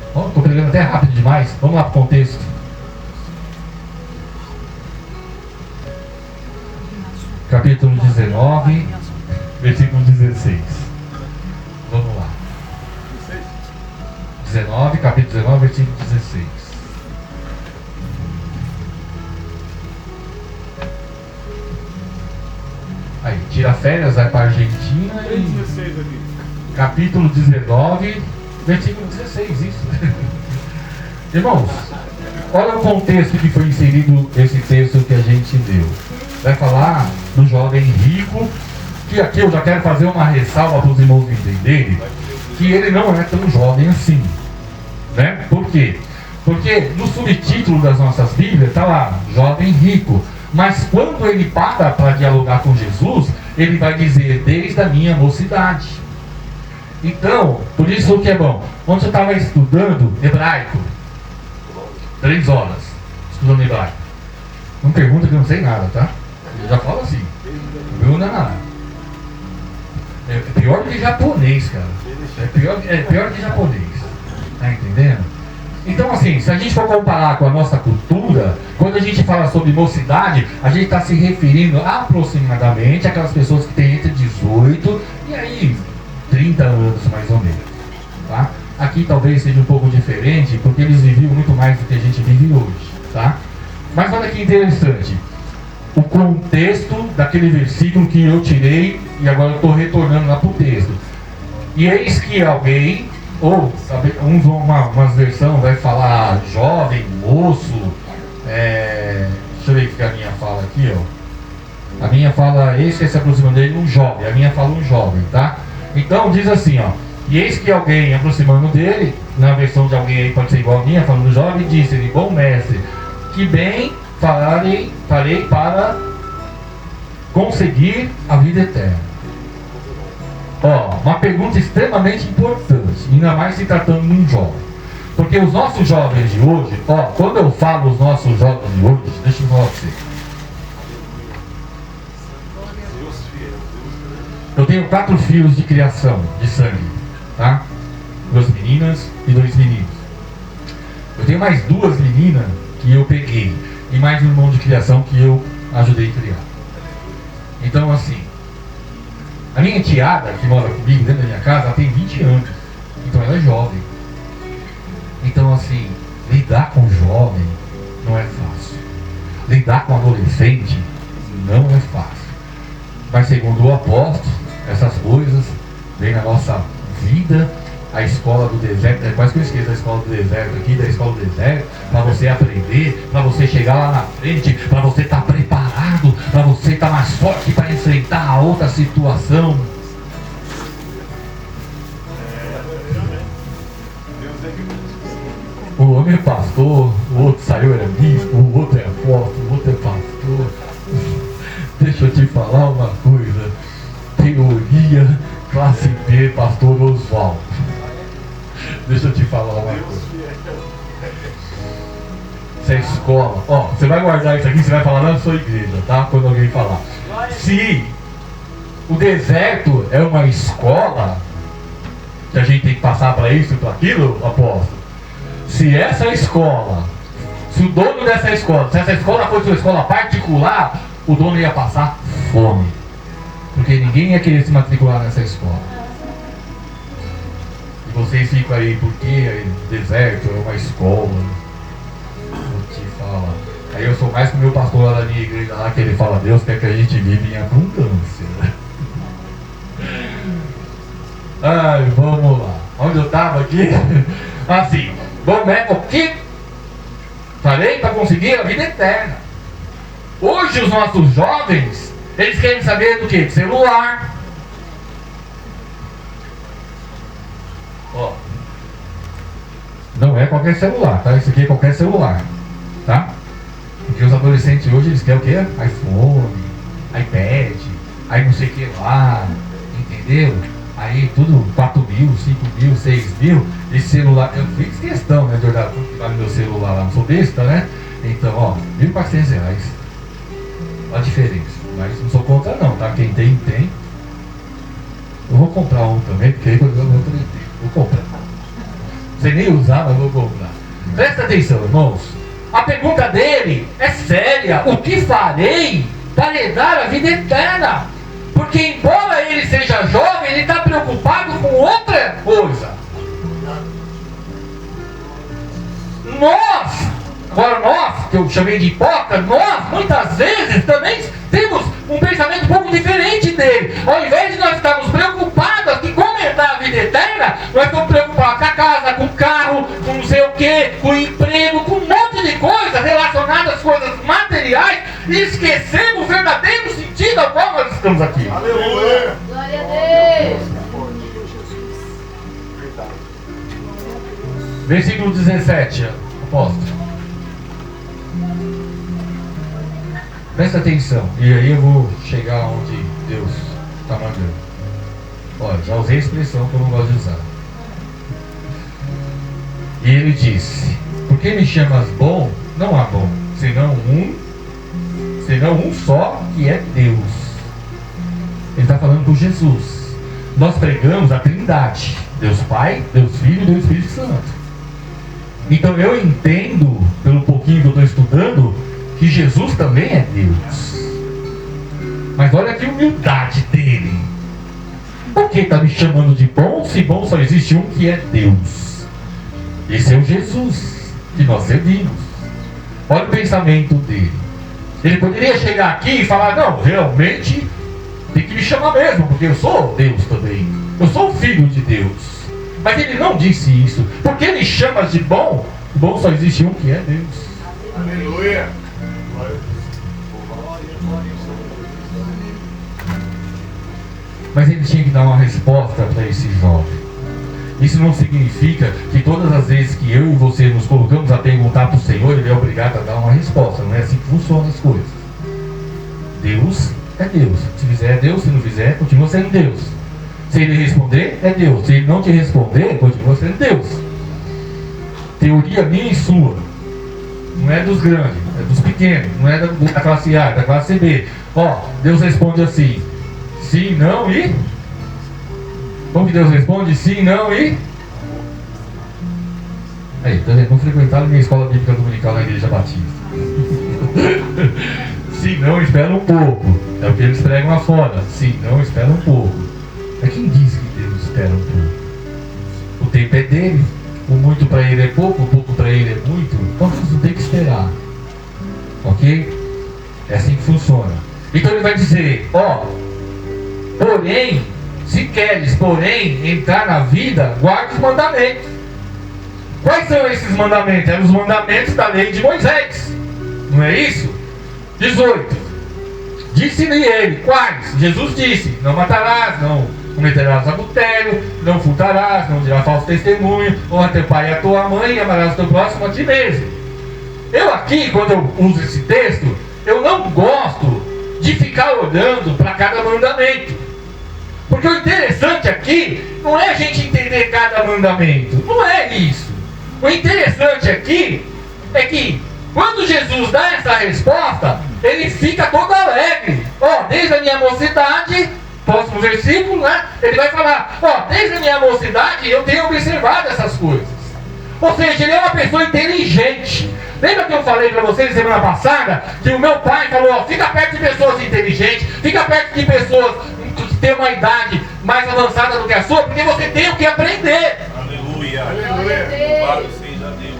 [SPEAKER 6] Estou pregando até rápido demais. Vamos lá para o contexto. Capítulo 19, versículo 16. Vamos lá. 19, capítulo 19, versículo 16. Aí, tira férias, vai para a Argentina e... Capítulo 19, versículo 16, isso. Irmãos, olha o contexto que foi inserido esse texto que a gente leu. Vai falar do jovem rico, que aqui eu já quero fazer uma ressalva para os irmãos entenderem, que ele não é tão jovem assim, né? Por quê? Porque no subtítulo das nossas Bíblias está lá, jovem rico, mas quando ele para dialogar com Jesus, ele vai dizer, desde a minha mocidade. Então, por isso que é bom, quando você estava estudando hebraico,
[SPEAKER 10] 3 horas estudando hebraico. Não pergunta que eu não sei nada, tá? Eu já falo assim. Eu não é nada. É pior que japonês, cara. É pior que japonês. Tá entendendo? Então, assim, se a gente for comparar com a nossa cultura, quando a gente fala sobre mocidade, a gente está se referindo aproximadamente àquelas pessoas que têm entre 18 e aí 30 anos, mais ou menos. Tá? Aqui talvez seja um pouco diferente, porque eles viviam muito mais do que a gente vive hoje. Tá? Mas olha que interessante. O contexto daquele versículo que eu tirei e agora eu estou retornando lá para o texto. E eis que alguém, ou umas versões vai falar jovem, moço, deixa eu ver o que a minha fala aqui, ó. A minha fala, eis que se aproxima dele um jovem, a minha fala um jovem, tá? Então diz assim, ó. E eis que alguém aproximando dele, na versão de alguém aí pode ser igual a minha, falando jovem, disse-lhe, bom mestre, que bem farei para conseguir a vida eterna. Ó, uma pergunta extremamente importante, ainda mais se tratando de um jovem. Porque os nossos jovens de hoje, ó, quando eu falo os nossos jovens de hoje, deixa eu falar pra você. Eu tenho 4 filhos de criação, de sangue, tá? 2 meninas e 2 meninos. Eu tenho mais 2 meninas que eu peguei, e mais um irmão de criação que eu ajudei a criar. Então, assim, a minha enteada, que mora comigo dentro da minha casa, ela tem 20 anos. Então ela é jovem. Então, assim, lidar com jovem não é fácil. Lidar com adolescente não é fácil. Mas segundo o apóstolo, essas coisas vêm na nossa vida. A escola do deserto, é quase que eu esqueço a escola do deserto aqui, da escola do deserto, para você aprender, para você chegar lá na frente, para você estar preparado, para você estar mais forte para enfrentar a outra situação. O homem é pastor, o outro saiu era bispo, o outro é apóstolo, o outro é pastor. Deixa eu te falar uma coisa. Teoria classe B, pastor Oswaldo. Deixa eu te falar uma coisa. Isso é escola. Ó, você vai guardar isso aqui, você vai falar na sua igreja, tá? Quando alguém falar. Se o deserto é uma escola, que a gente tem que passar para isso e para aquilo, apóstolo. Se essa escola, se o dono dessa escola, se essa escola fosse uma escola particular, o dono ia passar fome. Porque ninguém ia querer se matricular nessa escola. E vocês ficam aí, porque deserto é uma escola. Vou te falar. Aí eu sou mais que o meu pastor lá da minha igreja lá, que ele fala, Deus quer que a gente vive em abundância. Ai, vamos lá. Onde eu estava aqui? Assim, o que farei para conseguir a vida eterna? Hoje os nossos jovens, eles querem saber do que? De celular. Ó, não é qualquer celular, tá? Isso aqui é qualquer celular, tá? Porque os adolescentes hoje, eles querem o quê? iPhone, iPad, aí não sei o que lá, entendeu? Aí tudo 4 mil, 5 mil, 6 mil, esse celular, eu fiz questão, né, de olhar quanto vale meu celular lá, não sou besta, né? Então, ó, R$1.400. A diferença, mas não sou contra não, tá? Quem tem, tem. Eu vou comprar um também, porque aí eu também tenho. Vou comprar. Não sei nem usar, mas vou comprar. Presta atenção, irmãos. A pergunta dele é séria. O que farei para herdar a vida eterna? Porque embora ele seja jovem, ele está preocupado com outra coisa. Nós, que eu chamei de hipócrita, nós muitas vezes também temos um pensamento um pouco diferente dele. Ao invés de nós estarmos preocupados aqui com herdar a vida eterna, nós estamos preocupados com a casa, com o carro, com não sei o que, com o emprego, com um monte de coisas relacionadas às coisas materiais e esquecemos o verdadeiro sentido ao qual nós estamos aqui.
[SPEAKER 8] Aleluia!
[SPEAKER 5] Glória a Deus!
[SPEAKER 10] Versículo 17, apóstolo. Presta atenção, e aí eu vou chegar onde Deus está mandando. Olha, já usei a expressão que eu não gosto de usar. E ele disse, porque me chamas bom, não há bom, senão um só, que é Deus. Ele está falando por Jesus. Nós pregamos a Trindade, Deus Pai, Deus Filho e Deus Espírito Santo. Então eu entendo, pelo pouquinho que eu estou estudando, que Jesus também é Deus. Mas olha que humildade dele. Por que está me chamando de bom, se bom só existe um, que é Deus? Esse é o Jesus que nós servimos. Olha o pensamento dele. Ele poderia chegar aqui e falar: não, realmente tem que me chamar mesmo, porque eu sou Deus também, eu sou o Filho de Deus. Mas ele não disse isso. Porque me chamas de bom, bom só existe um, que é Deus.
[SPEAKER 2] Aleluia.
[SPEAKER 10] Mas ele tinha que dar uma resposta para esse jovem. Isso não significa que todas as vezes que eu e você nos colocamos a perguntar para o Senhor, ele é obrigado a dar uma resposta. Não é assim que funcionam as coisas. Deus é Deus. Se fizer é Deus, se não fizer, continua sendo Deus. Se ele responder, é Deus. Se ele não te responder, continua sendo Deus. Teoria minha e sua. Não é dos grandes, é dos pequenos. Não é da classe A, é da classe B. Ó, Deus responde assim: sim, não e... Como que Deus responde? Sim, não e... Aí, tá vendo? Não frequentaram minha escola bíblica dominical na Igreja Batista. Sim, não, espera um pouco. É o que eles pregam lá fora. Sim, não, espera um pouco. É quem diz que Deus espera um pouco? O tempo é dele. O muito para ele é pouco, o pouco para ele é muito. Então você tem que esperar. Ok? É assim que funciona. Então ele vai dizer: ó, porém, se queres, porém, entrar na vida, guarde os mandamentos. Quais são esses mandamentos? Eram os mandamentos da lei de Moisés. Não é isso? 18. Disse-lhe ele: quais? Jesus disse: não matarás, não cometerás adultério, não furtarás, não dirás falso testemunho, honra teu pai e a tua mãe, e amarás o teu próximo a ti mesmo. Eu aqui, quando eu uso esse texto, eu não gosto de ficar olhando para cada mandamento. Porque o interessante aqui não é a gente entender cada mandamento. Não é isso. O interessante aqui é que quando Jesus dá essa resposta, ele fica todo alegre. Ó, desde a minha mocidade, próximo versículo, né? Ele vai falar: ó, desde a minha mocidade eu tenho observado essas coisas. Ou seja, ele é uma pessoa inteligente. Lembra que eu falei para vocês semana passada que o meu pai falou: ó, fica perto de pessoas inteligentes, fica perto de pessoas que têm uma idade mais avançada do que a sua, porque você tem o que aprender.
[SPEAKER 2] Aleluia. Aleluia. Louvado seja Deus.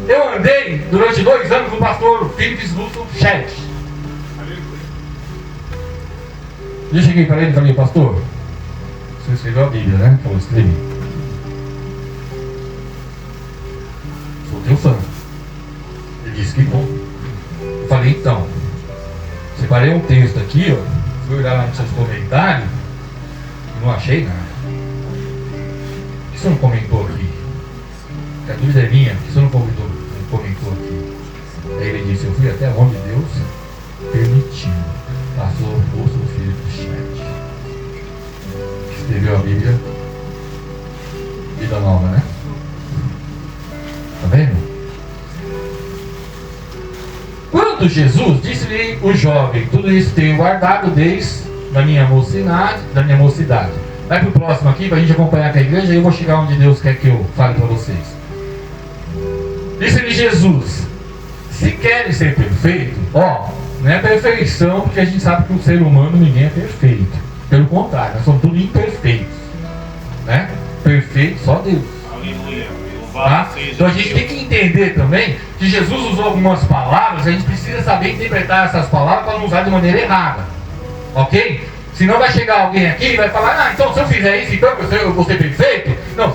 [SPEAKER 10] Eu andei durante 2 anos com o pastor Philips Russo Chet. Eu cheguei para ele e falei: pastor, você escreveu a Bíblia, né? Falou: escrevi. Sou teu fã. Ele disse: que bom. Eu falei: então, separei um texto aqui, ó, fui olhar lá nos seus comentários e não achei nada. Por que você não comentou aqui? A dúvida é minha, por que você não comentou aqui? Aí ele disse: eu fui até onde Deus permitiu. Passou o rosto do filho do Chet. Escreveu a Bíblia. Vida nova, né? Tá vendo? Quando Jesus disse-lhe o jovem: tudo isso tenho guardado desde a minha mocidade. Vai pro próximo aqui pra gente acompanhar com a igreja e eu vou chegar onde Deus quer que eu fale para vocês. Disse-lhe Jesus: se querem ser perfeito, ó, não é perfeição, porque a gente sabe que o ser humano ninguém é perfeito. Pelo contrário, nós somos tudo imperfeitos, né? Perfeito só Deus.
[SPEAKER 2] Aleluia.
[SPEAKER 10] Tá? Então a gente tem que entender também que Jesus usou algumas palavras, a gente precisa saber interpretar essas palavras para não usar de maneira errada. Ok? Senão vai chegar alguém aqui e vai falar: ah, então se eu fizer isso, então eu vou ser perfeito? Não.